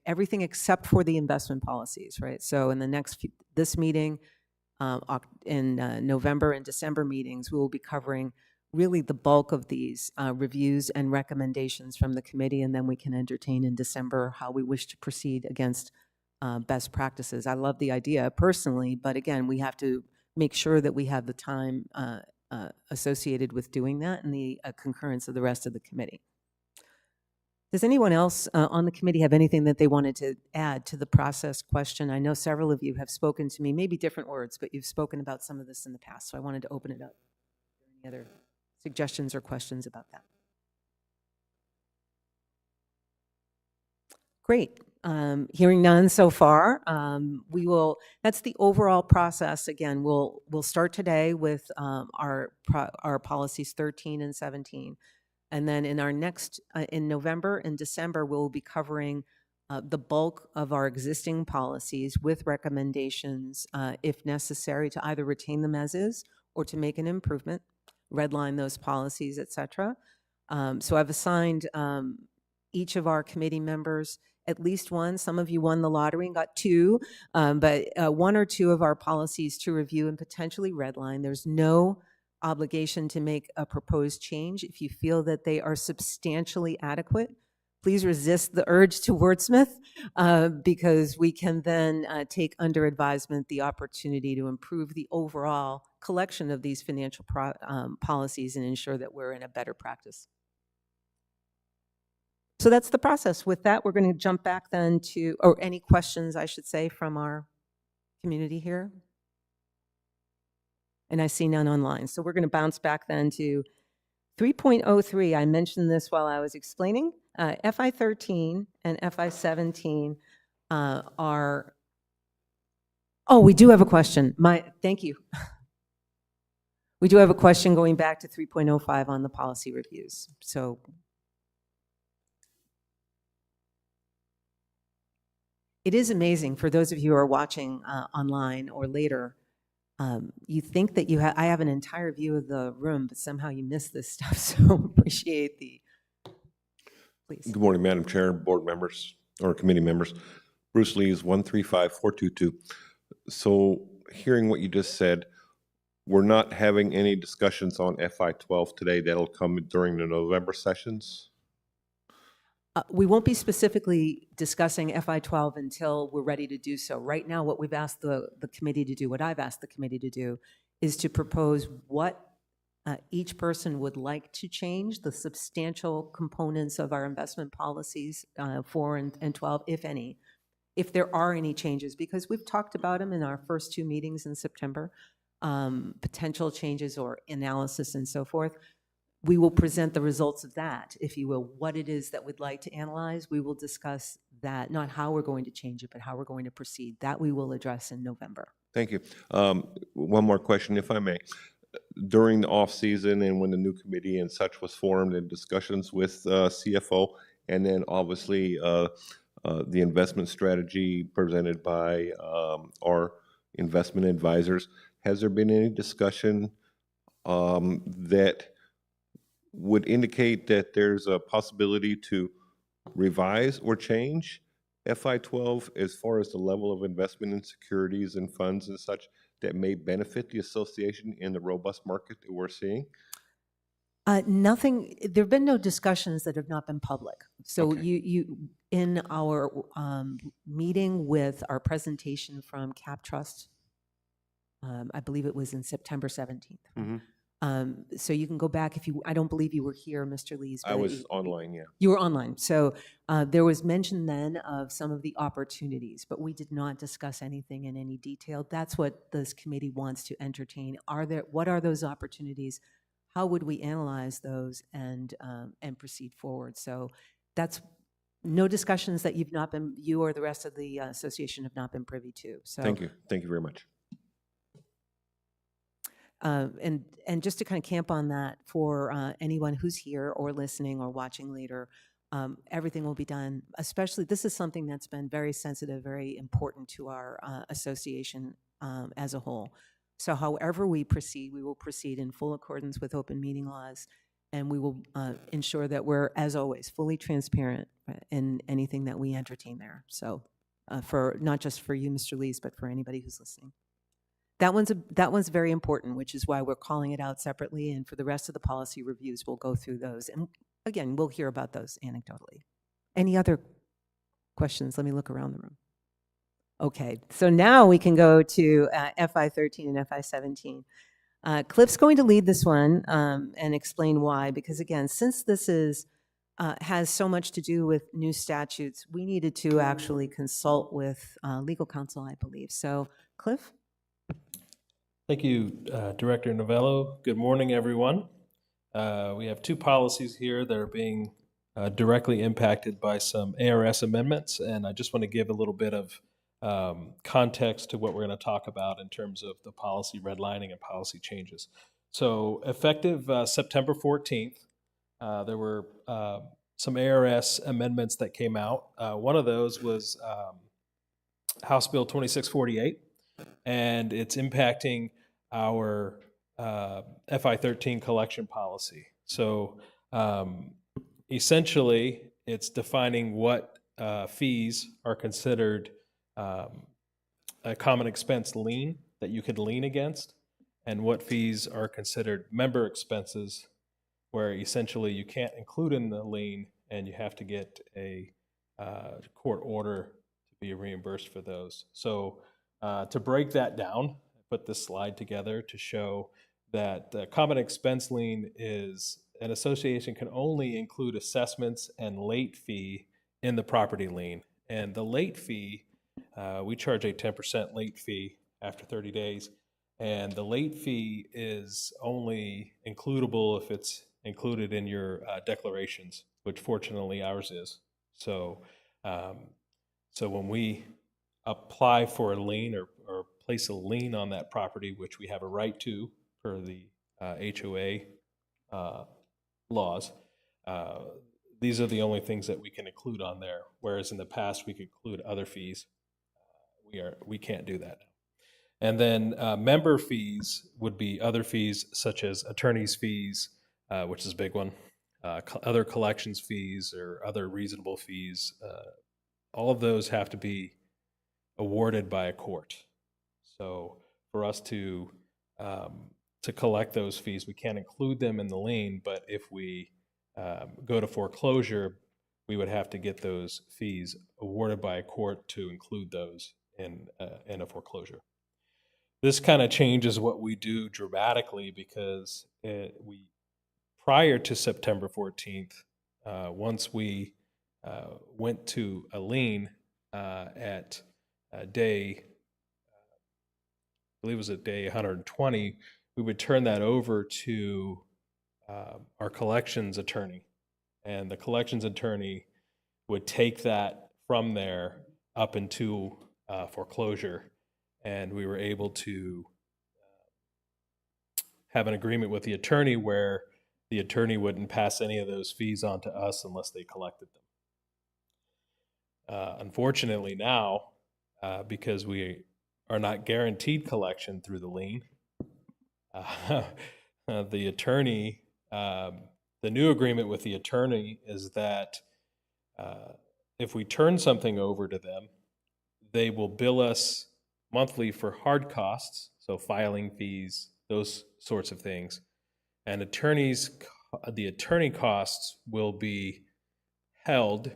everything except for the investment policies, right? So in the this meeting, in November and December meetings, we will be covering really the bulk of these reviews and recommendations from the committee, and then we can entertain in December how we wish to proceed against best practices. I love the idea personally, but again, we have to make sure that we have the time associated with doing that and the concurrence of the rest of the committee. Does anyone else on the committee have anything that they wanted to add to the process question? I know several of you have spoken to me, maybe different words, but you've spoken about some of this in the past, so I wanted to open it up. Any other suggestions or questions about that? Great. Hearing none so far, that's the overall process. Again, we'll start today with our policies 13 and 17. And then in our next, in November and December, we'll be covering the bulk of our existing policies with recommendations, if necessary, to either retain them as is or to make an improvement, redline those policies, et cetera. So I've assigned each of our committee members at least one. Some of you won the lottery and got two, but one or two of our policies to review and potentially redline. There's no obligation to make a proposed change. If you feel that they are substantially adequate, please resist the urge to wordsmith, because we can then take under advisement the opportunity to improve the overall collection of these financial policies and ensure that we're in a better practice. So that's the process. With that, we're going to jump back then to, or any questions, I should say, from our community here. And I see none online. So we're going to bounce back then to 3.03. I mentioned this while I was explaining. FI13 and FI17 are, oh, we do have a question. Thank you. We do have a question going back to 3.05 on the policy reviews. So it is amazing for those of you who are watching online or later. You think that I have an entire view of the room, but somehow you miss this stuff. So appreciate please. Good morning, Madam Chair, board members, or committee members. Bruce Lee's 135422. So hearing what you just said, we're not having any discussions on FI12 today. That'll come during the November sessions? We won't be specifically discussing FI12 until we're ready to do so. Right now, what we've asked the committee to do, what I've asked the committee to do, is to propose what each person would like to change, the substantial components of our investment policies, 4 and 12, if any, if there are any changes, because we've talked about them in our first two meetings in September, potential changes or analysis and so forth. We will present the results of that, if you will, what it is that we'd like to analyze. We will discuss that, not how we're going to change it, but how we're going to proceed. That we will address in November. Thank you. One more question, if I may. During the off season and when the new committee and such was formed and discussions with CFO, and then obviously the investment strategy presented by our investment advisors, has there been any discussion that would indicate that there's a possibility to revise or change FI12 as far as the level of investment in securities and funds and such that may benefit the association in the robust market that we're seeing? Nothing, there have been no discussions that have not been public. So Okay. you in our meeting with our presentation from Cap Trust, I believe it was in September 17th. Mm-hmm. So you can go back if you, I don't believe you were here, Mr. Lees. I was online, yeah. You were online. So there was mention then of some of the opportunities, but we did not discuss anything in any detail. That's what this committee wants to entertain. What are those opportunities? How would we analyze those and proceed forward? So that's no discussions that you or the rest of the association have not been privy to. So Thank you. Thank you very much. And just to kind of camp on that for anyone who's here or listening or watching later, everything will be done, especially this is something that's been very sensitive, very important to our association as a whole. So however we proceed, we will proceed in full accordance with open meeting laws, and we will ensure that we're, as always, fully transparent in anything that we entertain there. So for not just for you, Mr. Lees, but for anybody who's listening. That one's very important, which is why we're calling it out separately. And for the rest of the policy reviews, we'll go through those. And again, we'll hear about those anecdotally. Any other questions? Let me look around the room. Okay, so now we can go to FI 13 and FI 17. Cliff's going to lead this one and explain why, because again, since this is has so much to do with new statutes, we needed to actually consult with legal counsel, I believe. So, Cliff? Thank you, Director Novello. Good morning, everyone. We have two policies here that are being directly impacted by some ARS amendments, and I just want to give a little bit of context to what we're going to talk about in terms of the policy redlining and policy changes. So effective September 14th, there were some ARS amendments that came out. One of those was House Bill 2648, and it's impacting our FI 13 collection policy. So essentially, it's defining what fees are considered a common expense lien that you could lien against, and what fees are considered member expenses, where essentially you can't include in the lien and you have to get a court order to be reimbursed for those. So to break that down, I put this slide together to show that the common expense lien is an association can only include assessments and late fee in the property lien. And the late fee, we charge a 10% late fee after 30 days. And the late fee is only includable if it's included in your declarations, which fortunately ours is. So, so when we apply for a lien or place a lien on that property, which we have a right to per the HOA laws, these are the only things that we can include on there. Whereas in the past, we could include other fees. We can't do that. And then member fees would be other fees such as attorney's fees, which is a big one, other collections fees or other reasonable fees. All of those have to be awarded by a court. So for us to collect those fees, we can't include them in the lien, but if we go to foreclosure, we would have to get those fees awarded by a court to include those in a foreclosure. This kind of changes what we do dramatically because prior to September 14th, once we went to a lien at day, I believe it was at day 120, we would turn that over to our collections attorney. And the collections attorney would take that from there up into foreclosure. And we were able to have an agreement with the attorney where the attorney wouldn't pass any of those fees on to us unless they collected them. Unfortunately now, because we are not guaranteed collection through the lien, the attorney, the new agreement with the attorney is that if we turn something over to them, they will bill us monthly for hard costs, so filing fees, those sorts of things. And the attorney costs will be held,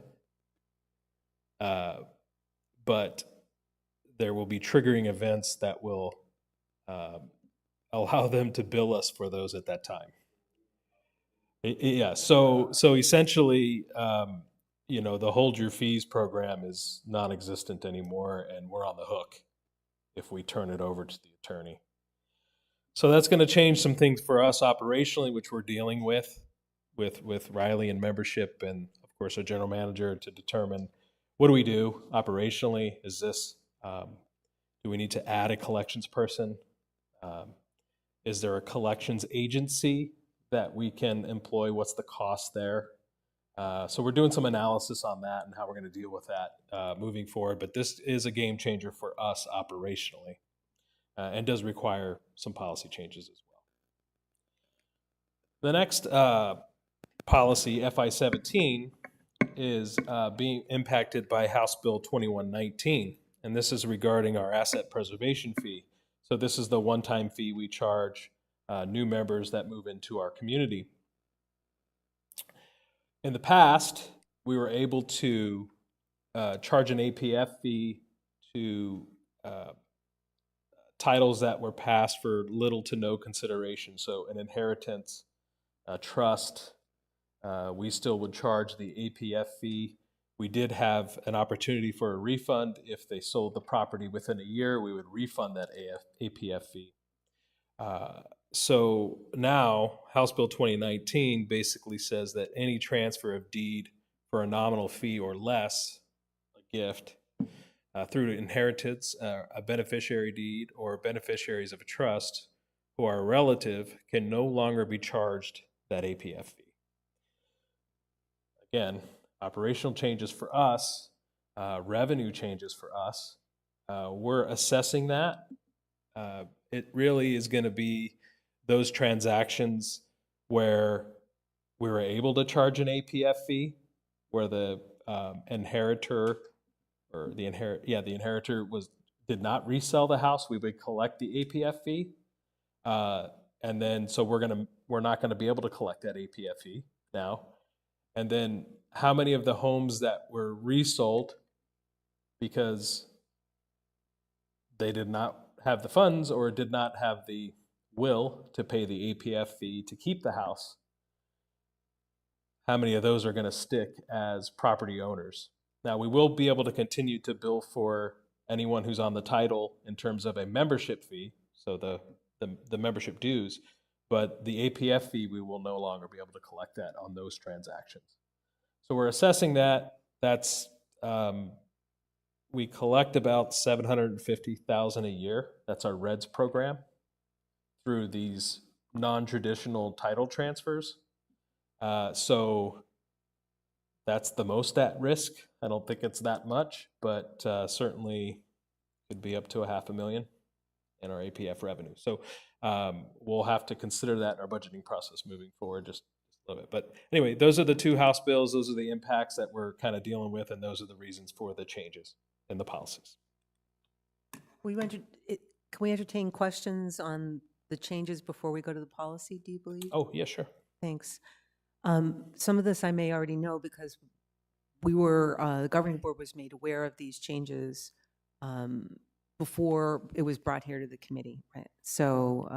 but there will be triggering events that will allow them to bill us for those at that time. Yeah, so essentially, the Hold Your Fees program is non-existent anymore, and we're on the hook if we turn it over to the attorney. So that's going to change some things for us operationally, which we're dealing with Riley and membership, and of course our general manager to determine what do we do operationally. Is this do we need to add a collections person? Is there a collections agency that we can employ? What's the cost there? So we're doing some analysis on that and how we're going to deal with that moving forward. But this is a game changer for us operationally and does require some policy changes as well. The next policy, FI 17, is being impacted by House Bill 2119. And this is regarding our asset preservation fee. So this is the one-time fee we charge new members that move into our community. In the past, we were able to charge an APF fee to titles that were passed for little to no consideration. So an inheritance, a trust, we still would charge the APF fee. We did have an opportunity for a refund. If they sold the property within a year, we would refund that APF fee. So now, House Bill 2019 basically says that any transfer of deed for a nominal fee or less, a gift, through to inheritance, a beneficiary deed, or beneficiaries of a trust who are a relative can no longer be charged that APF fee. Again, operational changes for us, revenue changes for us. We're assessing that. It really is going to be those transactions where we were able to charge an APF fee, where the inheritor or the inheritor did not resell the house. We would collect the APF fee, and then so we're not gonna be able to collect that APF fee now. And then how many of the homes that were resold because they did not have the funds or did not have the will to pay the APF fee to keep the house? How many of those are going to stick as property owners? Now, we will be able to continue to bill for anyone who's on the title in terms of a membership fee, so the membership dues, but the APF fee, we will no longer be able to collect that on those transactions. So we're assessing that. That's we collect about $750,000 a year. That's our REDS program through these non-traditional title transfers. So that's the most at risk. I don't think it's that much, but certainly could be up to $500,000 in our APF revenue. So we'll have to consider that in our budgeting process moving forward just a little bit. But anyway, those are the two House bills. Those are the impacts that we're kind of dealing with, and those are the reasons for the changes in the policies. Can we entertain questions on the changes before we go to the policy, do you believe? Oh, yeah, sure. Thanks. Some of this I may already know because the governing board was made aware of these changes before it was brought here to the committee, right? So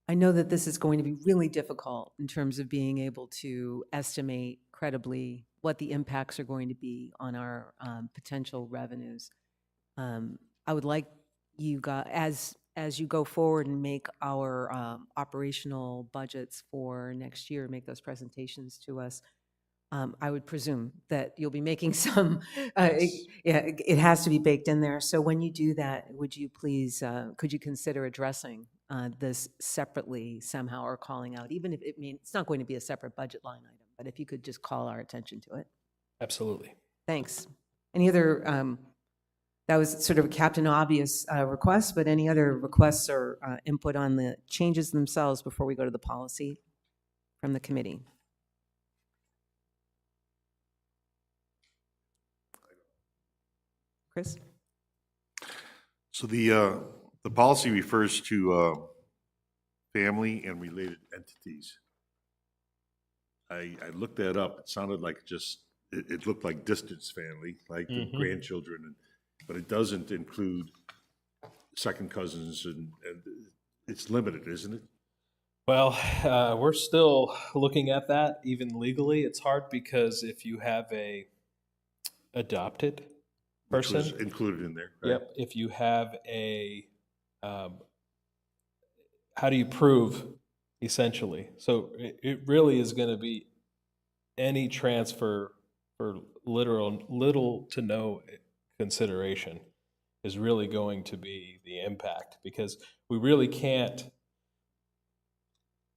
I know that this is going to be really difficult in terms of being able to estimate credibly what the impacts are going to be on our potential revenues. I would like you guys, as you go forward and make our operational budgets for next year, make those presentations to us, I would presume that you'll be making some, it has to be baked in there. So when you do that, would you please, could you consider addressing this separately somehow or calling out, even if it's not going to be a separate budget line item, but if you could just call our attention to it. Absolutely. Thanks. Any other, that was sort of a Captain Obvious request, but any other requests or input on the changes themselves before we go to the policy from the committee? Chris? So the policy refers to family and related entities. I looked that up. It sounded like it looked like distance family, like the grandchildren, but it doesn't include second cousins, and it's limited, isn't it? Well, we're still looking at that, even legally. It's hard because if you have a adopted person, Which was included in there, right? Yep. If you have how do you prove, essentially? So it really is going to be any transfer for little to no consideration is really going to be the impact, because we really can't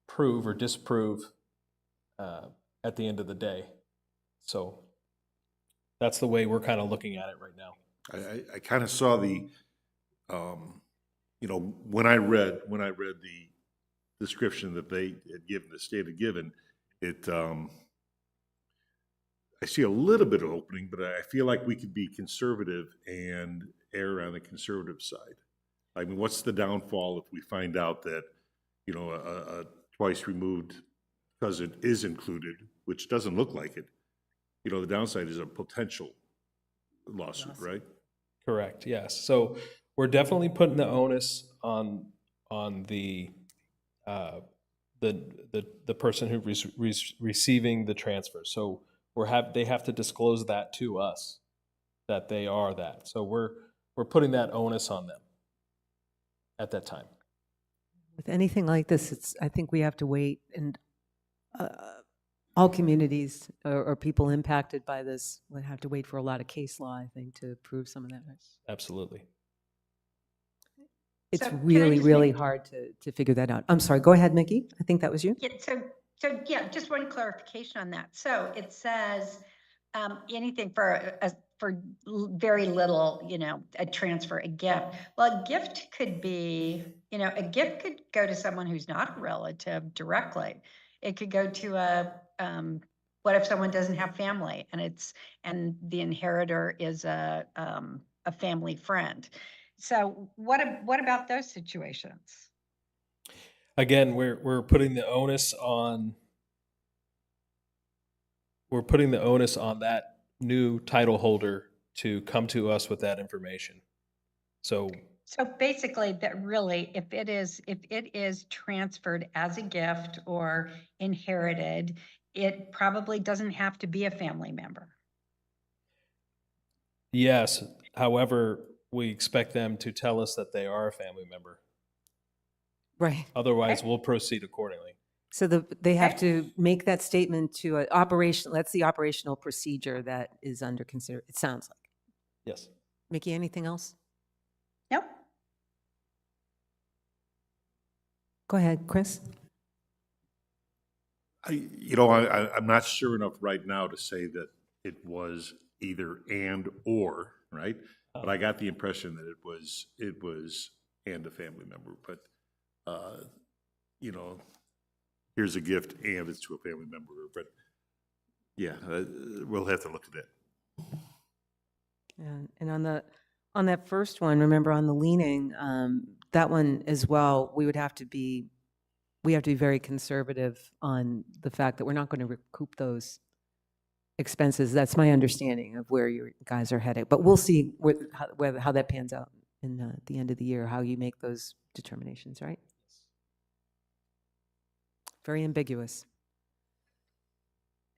prove or disprove at the end of the day. So that's the way we're kind of looking at it right now. I kind of saw the, when I read the description that they had given, the state had given, I see a little bit of opening, but I feel like we could be conservative and err on the conservative side. I mean, what's the downfall if we find out that, a twice removed cousin is included, which doesn't look like it, you know, the downside is a potential lawsuit, right? Correct, yes. So we're definitely putting the onus on the the person who receiving the transfer. So they have to disclose that to us, that they are that. So we're putting that onus on them at that time. With anything like this, I think we have to wait, and all communities or people impacted by this would have to wait for a lot of case law, I think, to prove some of that. Absolutely. It's So can I really, just really make- hard to figure that out. I'm sorry, go ahead, Mickey. I think that was you. Yeah, so yeah, just one clarification on that. So it says anything for very little, you know, a transfer, a gift. Well, a gift could be, you know, a gift could go to someone who's not a relative directly. It could go to what if someone doesn't have family and the inheritor is a family friend? So what about those situations? Again, we're putting the onus on that new title holder to come to us with that information. So basically, that really, if it is transferred as a gift or inherited, it probably doesn't have to be a family member. yes, however, we expect them to tell us that they are a family member. Right. Otherwise, Okay. we'll proceed accordingly. So they have Okay. to make that statement to an operation. That's the operational procedure that is under consider. It sounds like. Yes. Mickey, anything else? Nope. Go ahead, Chris. I'm not sure enough right now to say that it was either and or, right? But I got the impression that it was and a family member, but, you know, here's a gift and it's to a family member, but yeah, we'll have to look at that. And on that first one, remember on the leaning, that one as well, we have to be very conservative on the fact that we're not going to recoup those expenses. That's my understanding of where you guys are headed. But we'll see how that pans out in the end of the year, how you make those determinations, right? Very ambiguous.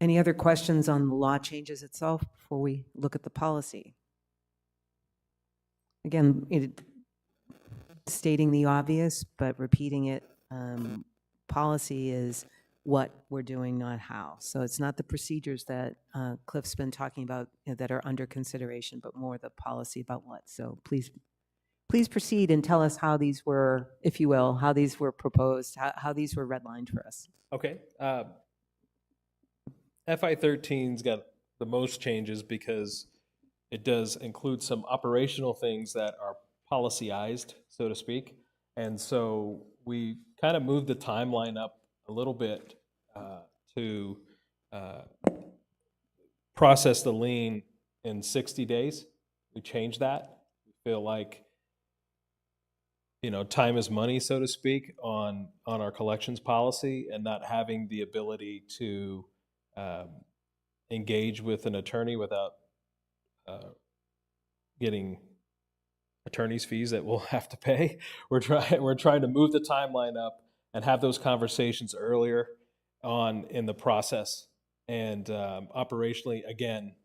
Any other questions on the law changes itself before we look at the policy? Again, stating the obvious, but repeating it, policy is what we're doing, not how. So it's not the procedures that Cliff's been talking about that are under consideration, but more the policy about what. So please proceed and tell us how these were, if you will, how these were proposed, how these were redlined for us. Okay. FI 13's got the most changes because it does include some operational things that are policyized, so to speak. And so we kind of moved the timeline up a little bit to process the lien in 60 days. We changed that. We feel like, you know, time is money, so to speak, on our collections policy, and not having the ability to engage with an attorney without getting attorney's fees that we'll have to pay. We're trying to move the timeline up and have those conversations earlier on in the process. And operationally, again,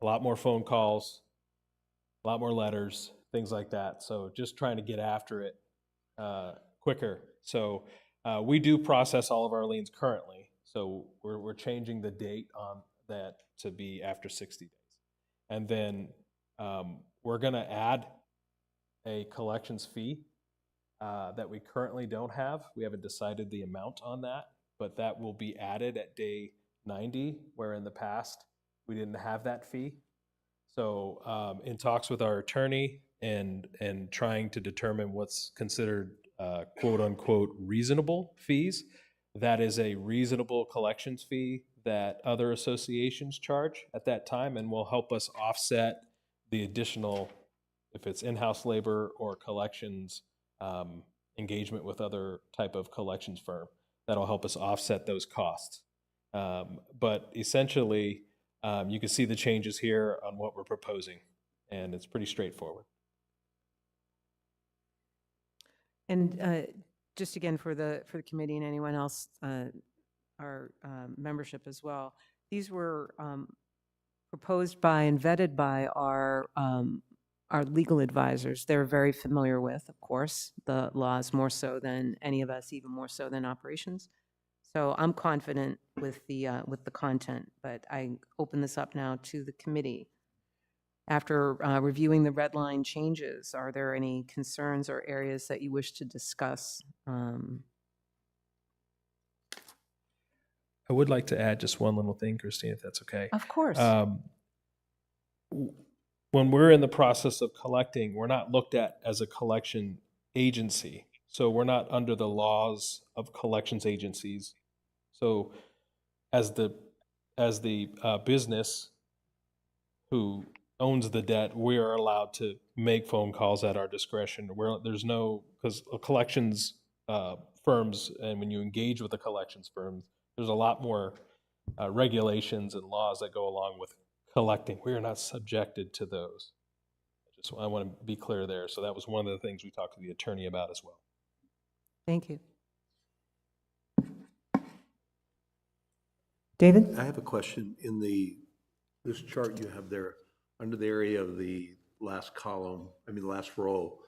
a lot more phone calls, a lot more letters, things like that. So just trying to get after it quicker. So we do process all of our liens currently. So we're changing the date on that to be after 60 days. And then we're going to add a collections fee that we currently don't have. We haven't decided the amount on that, but that will be added at day 90, where in the past we didn't have that fee. So in talks with our attorney and trying to determine what's considered quote unquote reasonable fees, that is a reasonable collections fee that other associations charge at that time, and will help us offset the additional, if it's in-house labor or collections engagement with other type of collections firm. That'll help us offset those costs. But essentially, You can see the changes here on what we're proposing, and it's pretty straightforward. And just again, for the committee and anyone else, our membership as well, these were proposed by and vetted by our legal advisors. They're very familiar with, of course, the laws more so than any of us, even more so than operations. So I'm confident with the content, but I open this up now to the committee. After reviewing the red line changes, are there any concerns or areas that you wish to discuss? I would like to add just one little thing, Christine, if that's okay. Of course. When we're in the process of collecting, we're not looked at as a collection agency. So we're not under the laws of collections agencies. So as the business who owns the debt, we are allowed to make phone calls at our discretion. There's no, because collections firms, and when you engage with the collections firms, there's a lot more regulations and laws that go along with collecting. We are not subjected to those. I want to be clear there. So that was one of the things we talked to the attorney about as well. Thank you. David? I have a question. In this chart you have there, under the area of the last column, the last row,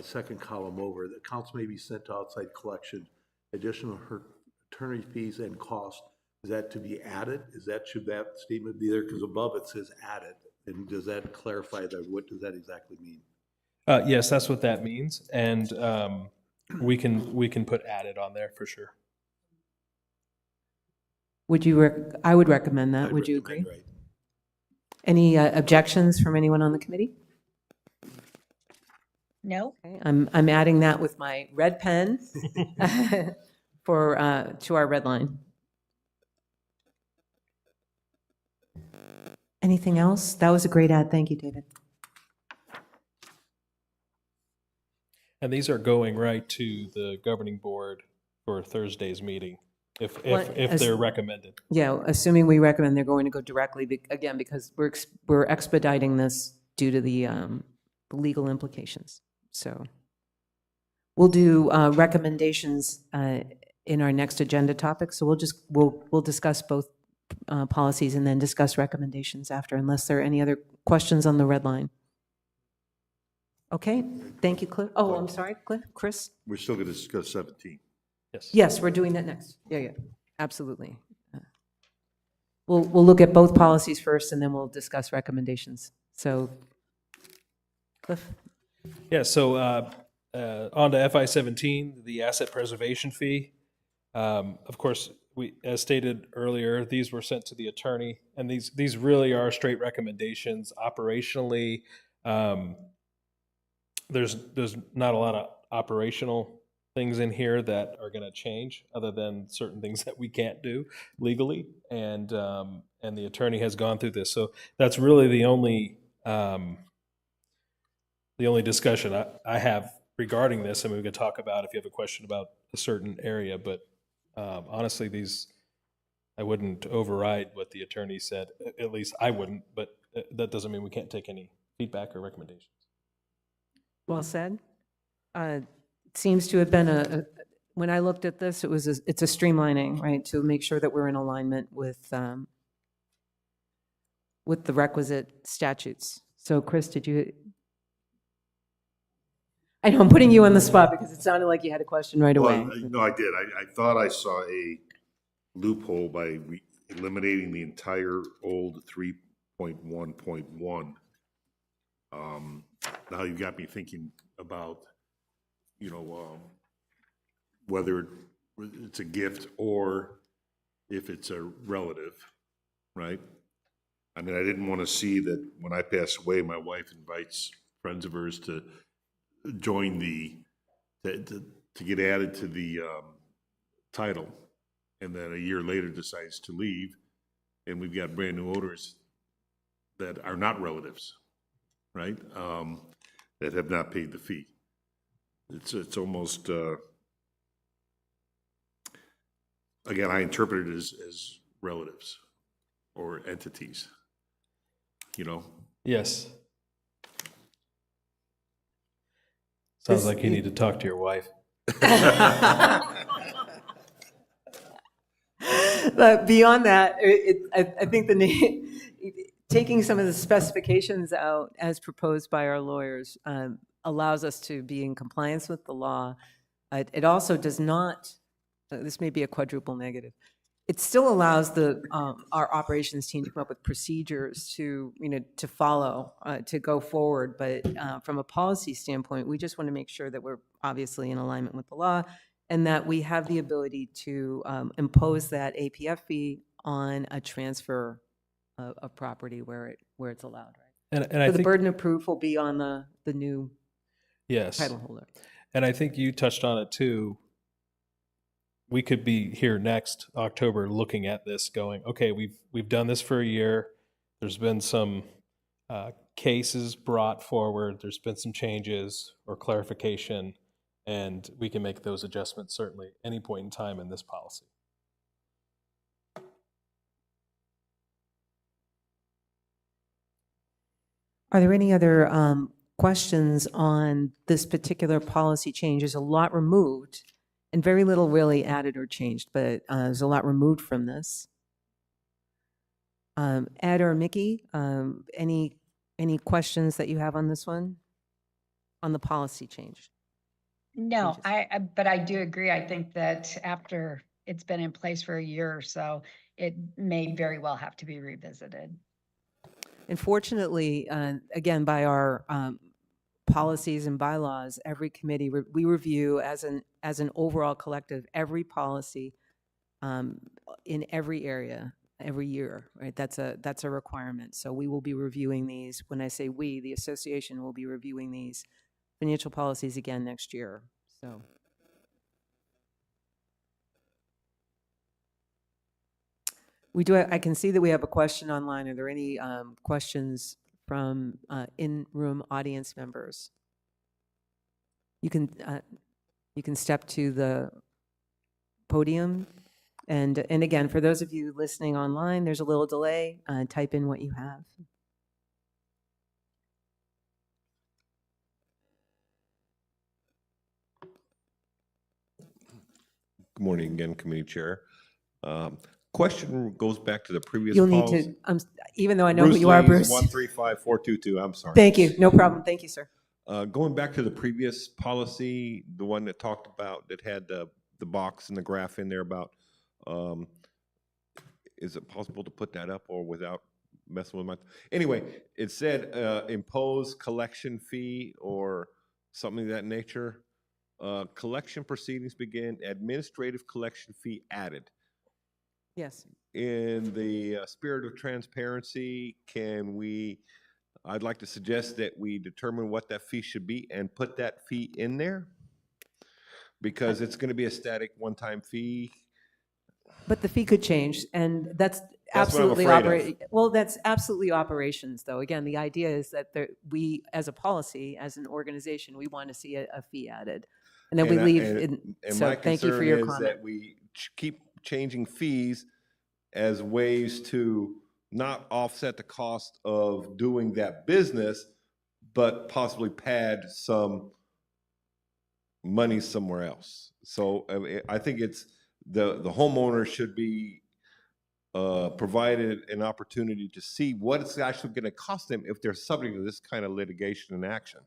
second column over, the accounts may be sent to outside collection, additional attorney fees and costs. Is that to be added? Should that statement be there? Because above it says added. And does that clarify that? What does that exactly mean? Yes, that's what that means. And we can put added on there for sure. Would you, I would recommend that. Would you agree? Right. Any objections from anyone on the committee? No? Okay, I'm adding that with my red pen to our red line. Anything else? That was a great ad. Thank you, David. And these are going right to the governing board for Thursday's meeting, if they're recommended. Yeah, assuming we recommend, they're going to go directly, again, because we're expediting this due to the legal implications. So we'll do recommendations in our next agenda topic. So we'll discuss both policies and then discuss recommendations after, unless there are any other questions on the red line. Okay, thank you, Cliff. Oh, I'm sorry, Cliff, Chris? We're still going to discuss 17. Yes. Yes, we're doing that next. Yeah, absolutely. We'll look at both policies first, and then we'll discuss recommendations. So, Cliff? Yeah, so on to FI 17, the asset preservation fee. Of course, as stated earlier, these were sent to the attorney, and these really are straight recommendations. Operationally, there's not a lot of operational things in here that are going to change, other than certain things that we can't do legally, and the attorney has gone through this. So that's really the only discussion I have regarding this. I mean, we can talk about if you have a question about a certain area, but honestly, I wouldn't override what the attorney said. At least I wouldn't, but that doesn't mean we can't take any feedback or recommendations. Well said. It seems to have been when I looked at this, it's a streamlining, right, to make sure that we're in alignment with the requisite statutes. So, Chris, did you? I know I'm putting you on the spot because it sounded like you had a question right away. No, I did. I thought I saw a loophole by eliminating the entire old 3.1.1. Now you got me thinking about, whether it's a gift or if it's a relative, right? I mean, I didn't want to see that when I pass away, my wife invites friends of hers to join to get added to the title, and then a year later decides to leave, and we've got brand new owners that are not relatives, right? That have not paid the fee. It's almost again, I interpret it as relatives. or entities, you know? Yes. Sounds like you need to talk to your wife. But beyond that, I think taking some of the specifications out as proposed by our lawyers allows us to be in compliance with the law. It also does not, this may be a quadruple negative, it still allows our operations team to come up with procedures to, to follow, to go forward. But from a policy standpoint, we just want to make sure that we're obviously in alignment with the law and that we have the ability to impose that APF fee on a transfer of property where it's allowed, right? And I So the think, burden of proof will be on the new yes. title holder. And I think you touched on it too. We could be here next October looking at this going, okay, we've done this for a year. There's been some cases brought forward. There's been some changes or clarification, and we can make those adjustments certainly any point in time in this policy. Are there any other questions on this particular policy change? There's a lot removed and very little really added or changed, but there's a lot removed from this. Ed or Mickey, any questions that you have on this one? On the policy change? No, Changes. but I do agree. I think that after it's been in place for a year or so, it may very well have to be revisited. Unfortunately, again, by our policies and bylaws, every committee, we review as an overall collective, every policy in every area, every year, right? That's a requirement. So we will be reviewing these. When I say we, the association will be reviewing these financial policies again next year. So. I can see that we have a question online. Are there any questions from in-room audience members? You can step to the podium. And again, for those of you listening online, there's a little delay. Type in what you have. Good morning again, Committee Chair. Question goes back to the previous You'll policy. need to, even though I know who you are, Bruce. 135422, I'm sorry. Thank you. No problem. Thank you, sir. Going back to the previous policy, the one that talked about, that had the box and the graph in there about, is it possible to put that up or without messing with my, anyway, it said impose collection fee or something of that nature. Collection proceedings begin, administrative collection fee added. Yes. In the spirit of transparency, I'd like to suggest that we determine what that fee should be and put that fee in there, because it's going to be a static one-time fee. But the fee could change, and that's That's what I'm absolutely afraid of. well, that's absolutely operations, though. Again, the idea is that we, as a policy, as an organization, we want to see a fee added, and then we leave. So thank you for your comment. My concern is that we keep changing fees as ways to not offset the cost of doing that business, but possibly pad some money somewhere else. So I think it's the homeowner should be provided an opportunity to see what it's actually going to cost them if they're subject to this kind of litigation and action.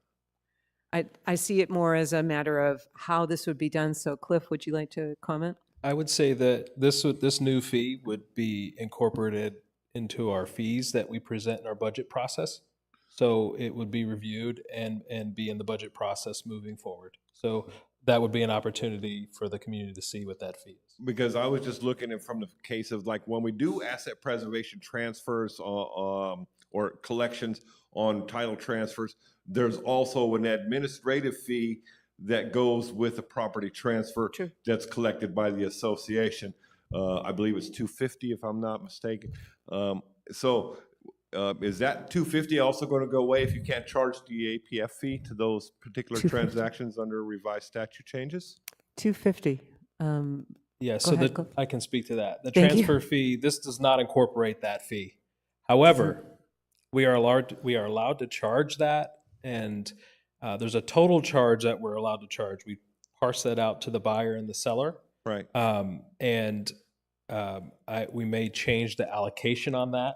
I see it more as a matter of how this would be done. So Cliff, would you like to comment? I would say that this new fee would be incorporated into our fees that we present in our budget process. So it would be reviewed and be in the budget process moving forward. So that would be an opportunity for the community to see what that fee is. Because I was just looking at from the case of like when we do asset preservation transfers or collections on title transfers, there's also an administrative fee that goes with a property transfer. True. That's collected by the association. I believe it's $250 if I'm not mistaken. Is that $250 also going to go away if you can't charge the APF fee to those particular $250. transactions under revised statute changes? $250. Yeah, Go so ahead, Cliff. I can speak to that. The Thank you. transfer fee, this does not incorporate that fee. However, we are allowed to charge that, and there's a total charge that we're allowed to charge. We parse that out to the buyer and the seller. Right. We may change the allocation on that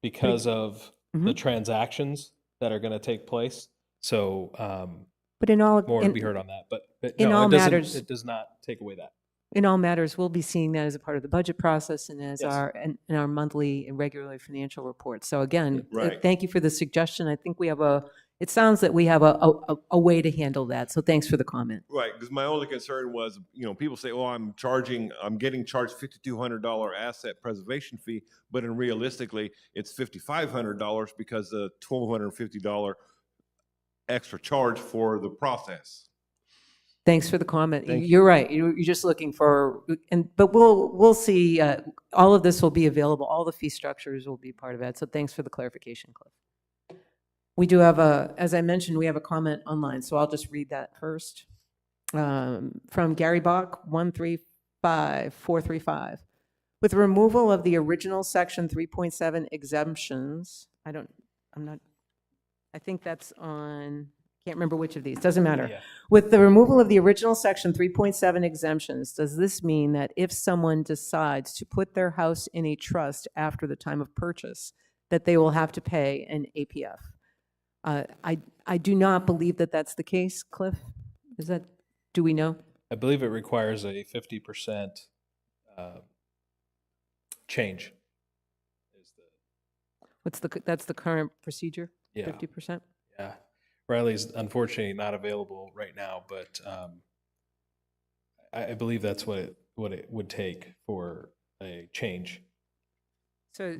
because of the transactions that are going to take place. So But in all, more to be heard on that. But in no, all it doesn't. matters- It does not take away that. in all matters, we'll be seeing that as a part of the budget process and as Yes. in our monthly and regular financial reports. So again, Right. thank you for the suggestion. I think it sounds that we have a way to handle that. So thanks for the comment. Right, because my only concern was, people say, "Oh, I'm getting charged $5,200 asset preservation fee," but realistically, it's $5,500 because the $1,250 extra charge for the process. Thanks for the comment. Thank You're right. You're just looking for, but we'll see. All of this will be available. All the fee structures will be part of that. So thanks for the clarification, Cliff. We do have as I mentioned, we have a comment online. So I'll just read that first. From Gary Bach, 135435. With removal of the original section 3.7 exemptions, I think that's on, can't remember which of these, doesn't matter. Yeah. With the removal of the original section 3.7 exemptions, does this mean that if someone decides to put their house in a trust after the time of purchase, that they will have to pay an APF? I do not believe that that's the case, Cliff. Do we know? I believe it requires a 50% change. That's the current procedure? Yeah. 50%? Yeah. Riley's unfortunately not available right now, but I believe that's what it would take for a change. So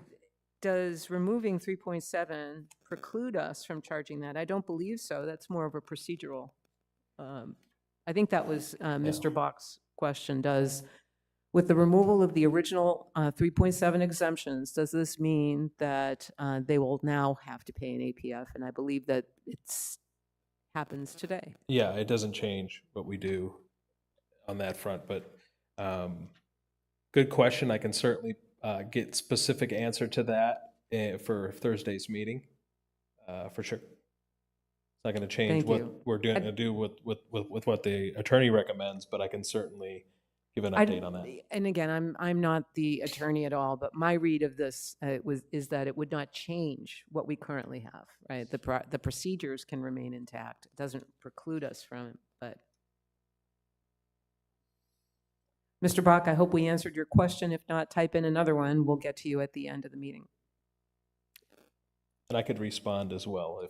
does removing 3.7 preclude us from charging that? I don't believe so. That's more of a procedural. I think that was Mr. Bach's question. With the removal of the original 3.7 exemptions, does this mean that they will now have to pay an APF? And I believe that happens today. Yeah, it doesn't change what we do on that front, but good question. I can certainly get specific answer to that for Thursday's meeting, for sure. It's not going to change Thank what you. we're going to do with what the attorney recommends, but I can certainly give an update on that. And again, I'm not the attorney at all, but my read of this is that it would not change what we currently have, right? The procedures can remain intact. It doesn't preclude us from it, but. Mr. Bach, I hope we answered your question. If not, type in another one. We'll get to you at the end of the meeting. And I could respond as well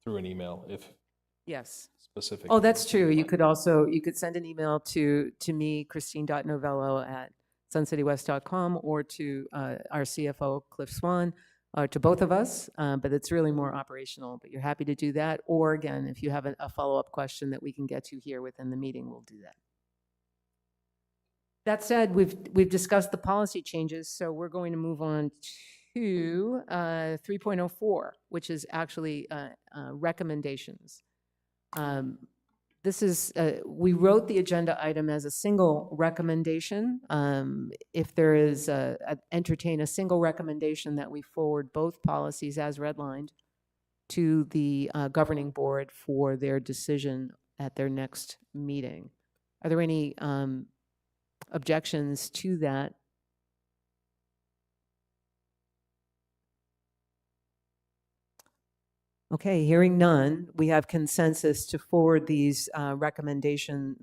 through an email if Yes. specific. Oh, that's true. You could send an email to me, Christine.novello@suncitywest.com, or to our CFO, Cliff Swan, or to both of us, but it's really more operational. But you're happy to do that. Or again, if you have a follow-up question that we can get to here within the meeting, we'll do that. That said, we've discussed the policy changes, so we're going to move on to 3.04, which is actually recommendations. This is, we wrote the agenda item as a single recommendation. If there is, entertain a single recommendation that we forward both policies as redlined to the governing board for their decision at their next meeting. Are there any objections to that? Okay, hearing none, we have consensus to forward these the recommendation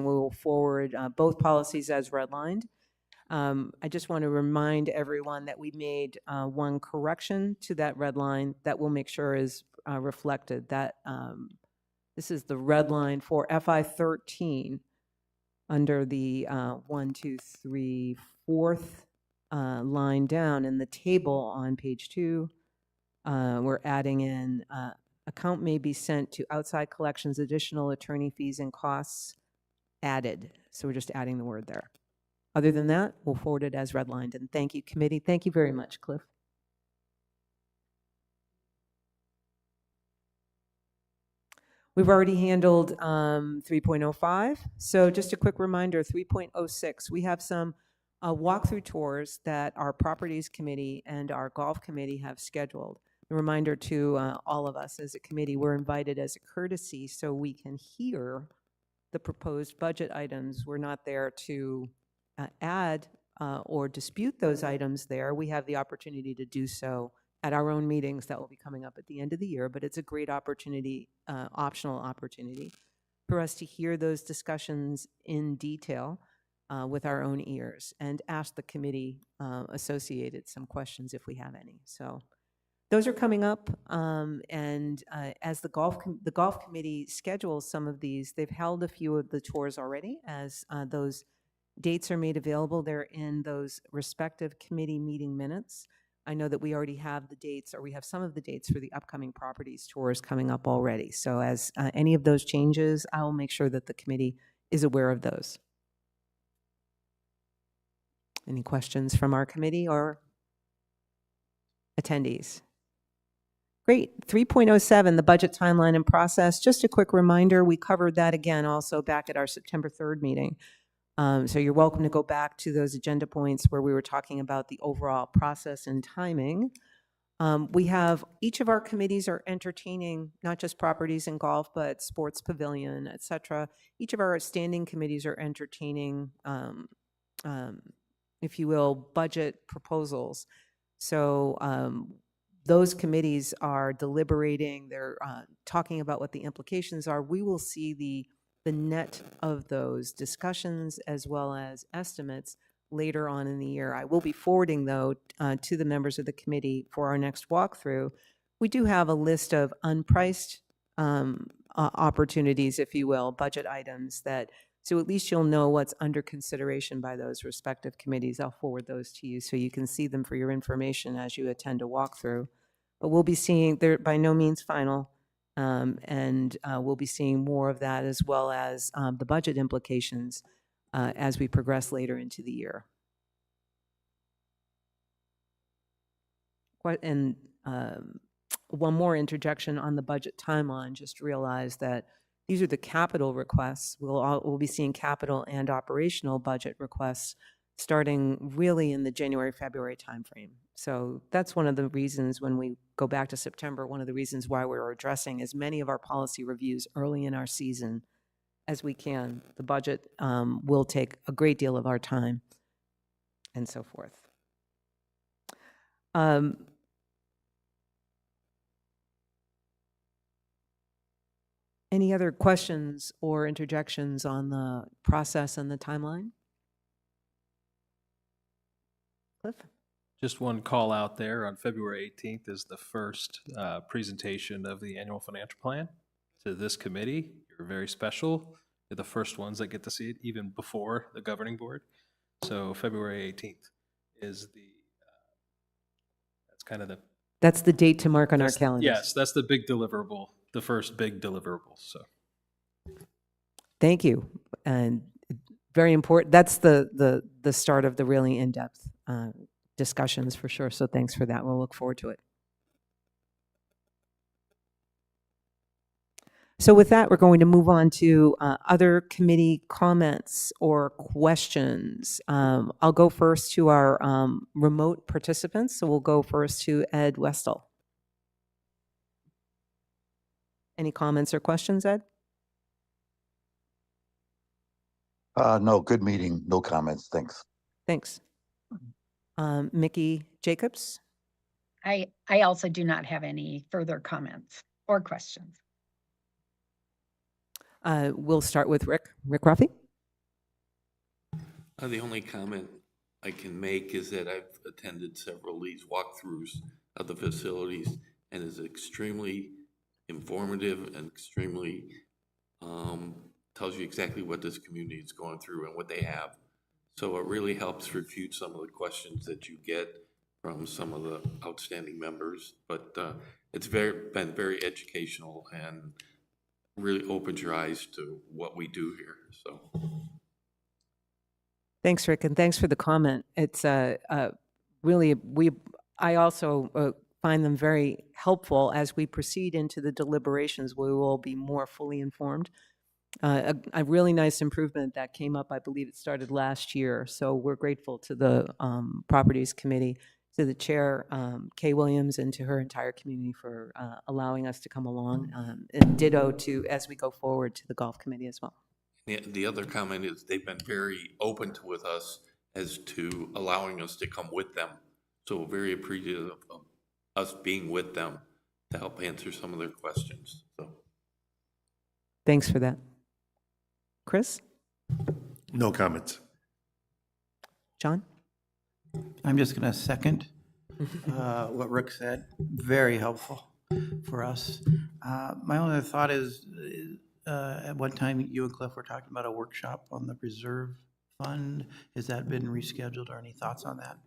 we will forward both policies as redlined. I just want to remind everyone that we made one correction to that red line that we'll make sure is reflected. That this is the red line for FI 13 under the 4th line down in the table on page 2. We're adding in account may be sent to outside collections, additional attorney fees and costs added. So we're just adding the word there. Other than that, we'll forward it as redlined. And thank you, committee. Thank you very much, Cliff. We've already handled 3.05. So just a quick reminder, 3.06, we have some walkthrough tours that our Properties Committee and our Golf Committee have scheduled. A reminder to all of us as a committee, we're invited as a courtesy so we can hear the proposed budget items. We're not there to add or dispute those items there. We have the opportunity to do so at our own meetings that will be coming up at the end of the year, but it's a great opportunity, optional opportunity, for us to hear those discussions in detail with our own ears and ask the committee associated some questions if we have any. So those are coming up, and as the golf committee schedules some of these, they've held a few of the tours already. As those dates are made available, they're in those respective committee meeting minutes. I know that we already have the dates, or we have some of the dates for the upcoming properties tours coming up already. So as any of those changes, I will make sure that the committee is aware of those. Any questions from our committee or attendees? Great. 3.07, the budget timeline and process. Just a quick reminder, we covered that again also back at our September 3rd meeting. So you're welcome to go back to those agenda points where we were talking about the overall process and timing. We have, each of our committees are entertaining not just properties and golf, but sports pavilion, et cetera. Each of our standing committees are entertaining, if you will, budget proposals. So those committees are deliberating, they're talking about what the implications are. We will see the net of those discussions as well as estimates later on in the year. I will be forwarding, though, to the members of the committee for our next walkthrough. We do have a list of unpriced opportunities, if you will, budget items that, so at least you'll know what's under consideration by those respective committees. I'll forward those to you so you can see them for your information as you attend a walkthrough. But we'll be seeing, they're by no means final, and we'll be seeing more of that as well as the budget implications as we progress later into the year. And one more interjection on the budget timeline, just realize that these are the capital requests. We'll be seeing capital and operational budget requests starting really in the January, February timeframe. So that's one of the reasons when we go back to September, one of the reasons why we're addressing as many of our policy reviews early in our season as we can. The budget will take a great deal of our time and so forth. Any other questions or interjections on the process and the timeline? Cliff? Just one call out there, on February 18th is the first presentation of the annual financial plan to this committee. You're very special. You're the first ones that get to see it, even before the governing board. So February 18th is the, that's kind of the... That's the date to mark on our calendars. Yes, that's the big deliverable, the first big deliverable, so. Thank you. And very important. That's the start of the really in-depth discussions for sure. So thanks for that. We'll look forward to it. So with that, we're going to move on to other committee comments or questions. I'll go first to our remote participants. So we'll go first to Ed Westall. Any comments or questions, Ed? No, good meeting. No comments. Thanks. Thanks. Mickey Jacobs? I also do not have any further comments or questions. We'll start with Rick. Rick Ruffey? The only comment I can make is that I've attended several of these walkthroughs of the facilities, and is extremely informative and extremely tells you exactly what this community is going through and what they have. So it really helps refute some of the questions that you get from some of the outstanding members. But it's been very educational and really opens your eyes to what we do here. So, Thanks, Rick, and thanks for the comment. It's really I also find them very helpful. As we proceed into the deliberations, we will be more fully informed. A really nice improvement that came up, I believe it started last year. So we're grateful to the Properties Committee, to the chair, Kay Williams, and to her entire community for allowing us to come along, and ditto to, as we go forward, to the Golf Committee as well. The other comment is they've been very open with us as to allowing us to come with them. So very appreciative of us being with them to help answer some of their questions. So Thanks for that. Chris? No comments. John? I'm just going to second what Rick said. Very helpful for us. My only other thought is, at one time, you and Cliff were talking about a workshop on the reserve fund. Has that been rescheduled, or any thoughts on that?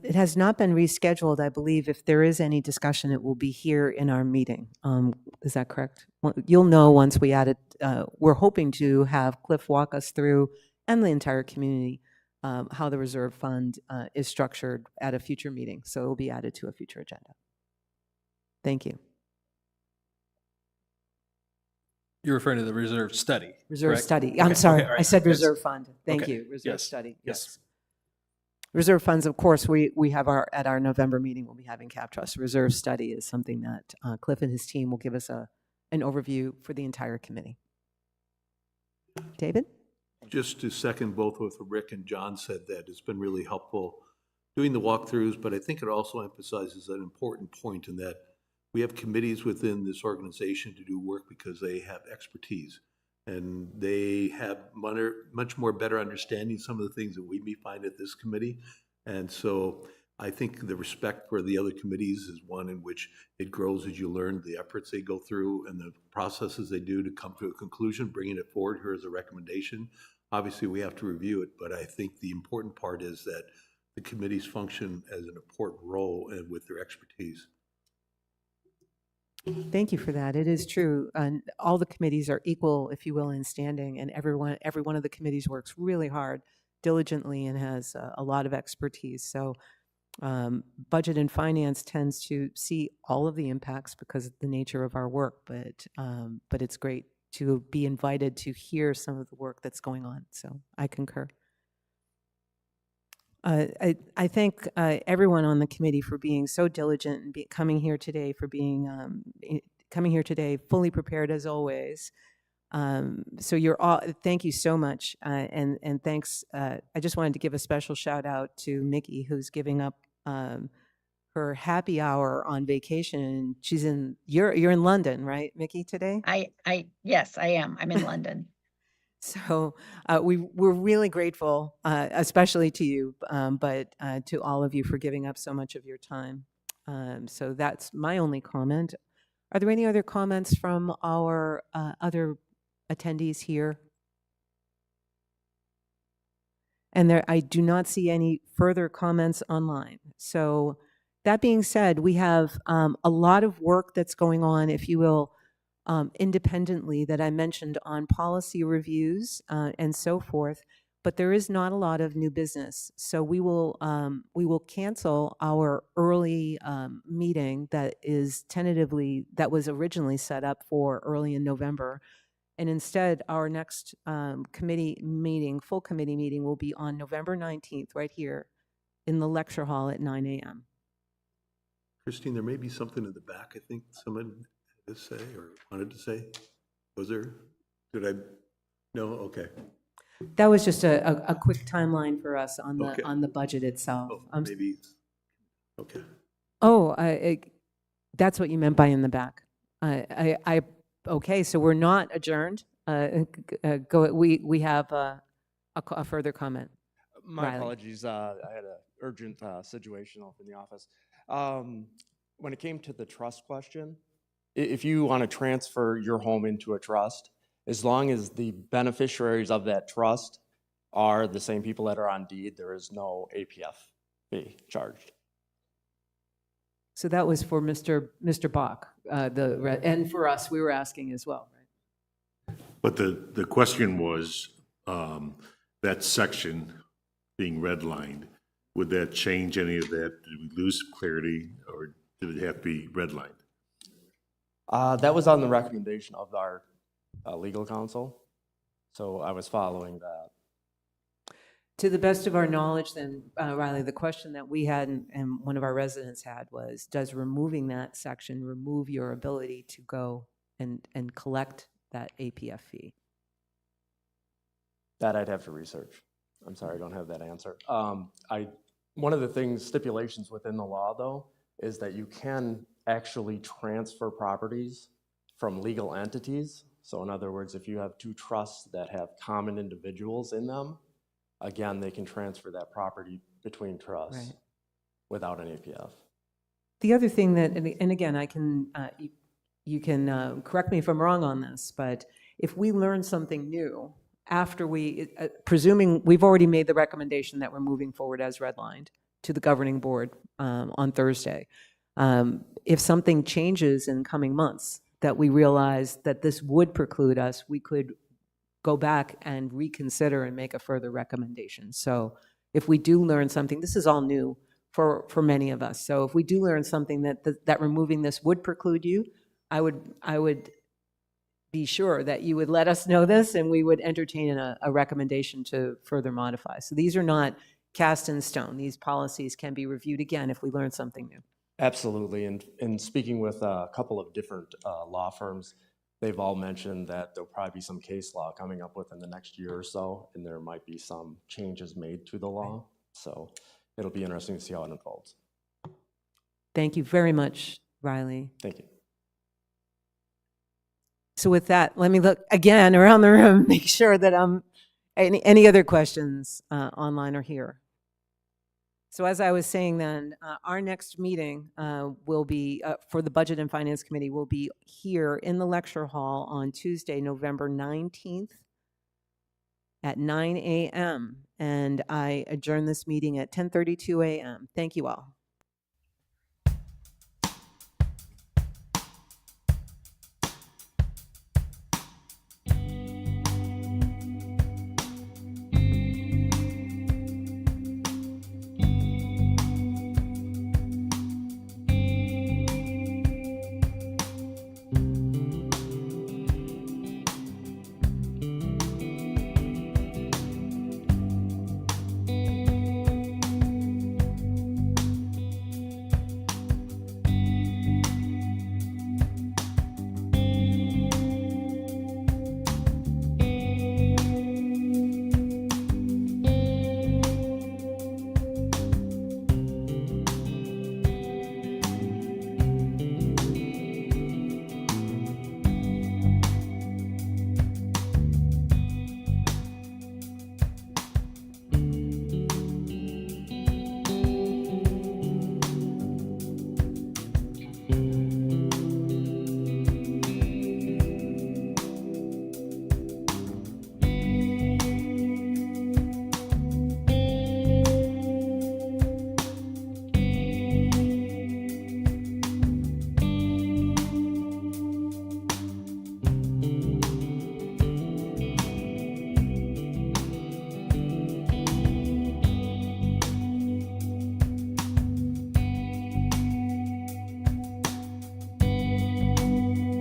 It has not been rescheduled. I believe if there is any discussion, it will be here in our meeting. Is that correct? Well, you'll know once we add it. We're hoping to have Cliff walk us through, and the entire community, how the reserve fund is structured at a future meeting. So it will be added to a future agenda. Thank you. You're referring to the reserve study, Reserve correct? study. Okay, I'm sorry. okay, all right. I said Yes. reserve fund. Thank Okay. you. Reserve Yes. study. Yes. Yes. Reserve funds, of course, we have at our November meeting, we'll be having Cap Trust. Reserve study is something that Cliff and his team will give us an overview for the entire committee. David? Just to second both what Rick and John said, that it's been really helpful doing the walkthroughs, but I think it also emphasizes an important point in that we have committees within this organization to do work because they have expertise. And they have much more better understanding some of the things that we may find at this committee. And so I think the respect for the other committees is one in which it grows as you learn the efforts they go through and the processes they do to come to a conclusion, bringing it forward here as a recommendation. Obviously, we have to review it, but I think the important part is that the committees function as an important role and with their expertise. Thank you for that. It is true. And all the committees are equal, if you will, in standing, and every one of the committees works really hard, diligently, and has a lot of expertise. So Budget and Finance tends to see all of the impacts because of the nature of our work, but it's great to be invited to hear some of the work that's going on. So I concur. I thank everyone on the committee for being so diligent and coming here today, fully prepared as always. So you're all, thank you so much, and thanks. I just wanted to give a special shout out to Mickey, who's giving up her happy hour on vacation. She's you're in London, right, Mickey, today? Yes, I am. I'm in London. So we're really grateful, especially to you, but to all of you for giving up so much of your time. So that's my only comment. Are there any other comments from our other attendees here? And I do not see any further comments online. So that being said, we have a lot of work that's going on, if you will, independently, that I mentioned on policy reviews and so forth, but there is not a lot of new business. So we will cancel our early meeting that was originally set up for early in November. And instead, our next full committee meeting will be on November 19th, right here in the lecture hall at 9 a.m. Christine, there may be something in the back, I think someone to say or wanted to say? Was there? Did I? No? Okay. That was just a quick timeline for us on the Okay. on the budget itself. Oh, maybe. Okay. Oh, that's what you meant by in the back. Okay, so we're not adjourned. We have a further comment. My Riley. apologies. I had an urgent situation off in the office. When it came to the trust question, if you want to transfer your home into a trust, as long as the beneficiaries of that trust are the same people that are on deed, there is no APF fee charged. So that was for Mr. Bach, and for us, we were asking as well, right? But the question was, that section being redlined, would that change any of that? Did we lose clarity, or Did it have to be redlined? That was on the recommendation of our legal counsel, so I was following that. To the best of our knowledge, then, Riley, the question that we had and one of our residents had was, does removing that section remove your ability to go and collect that APF fee? That I'd have to research. I'm sorry, I don't have that answer. One of the things, stipulations within the law, though, is that you can actually transfer properties from legal entities. So in other words, if you have two trusts that have common individuals in them, again, they can transfer that property between trusts Right. without an APF. The other thing that, and again, I can, you can correct me if I'm wrong on this, but if we learn something new after presuming we've already made the recommendation that we're moving forward as redlined to the governing board on Thursday, if something changes in coming months that we realize that this would preclude us, we could go back and reconsider and make a further recommendation. So if we do learn something, this is all new for many of us. So if we do learn something that removing this would preclude you, I would be sure that you would let us know this and we would entertain a recommendation to further modify. So these are not cast in stone. These policies can be reviewed again if we learn something new. Absolutely, and speaking with a couple of different law firms, they've all mentioned that there'll probably be some case law coming up within the next year or so, and there might be some changes made to the law. So it'll be interesting to see how it unfolds. Thank you very much, Riley. Thank you. So with that, let me look again around the room, make sure that any other questions online or here. So as I was saying then, our next meeting will be, for the Budget and Finance Committee, will be here in the lecture hall on Tuesday, November 19th at 9 a.m. And I adjourn this meeting at 10:32 a.m. Thank you all.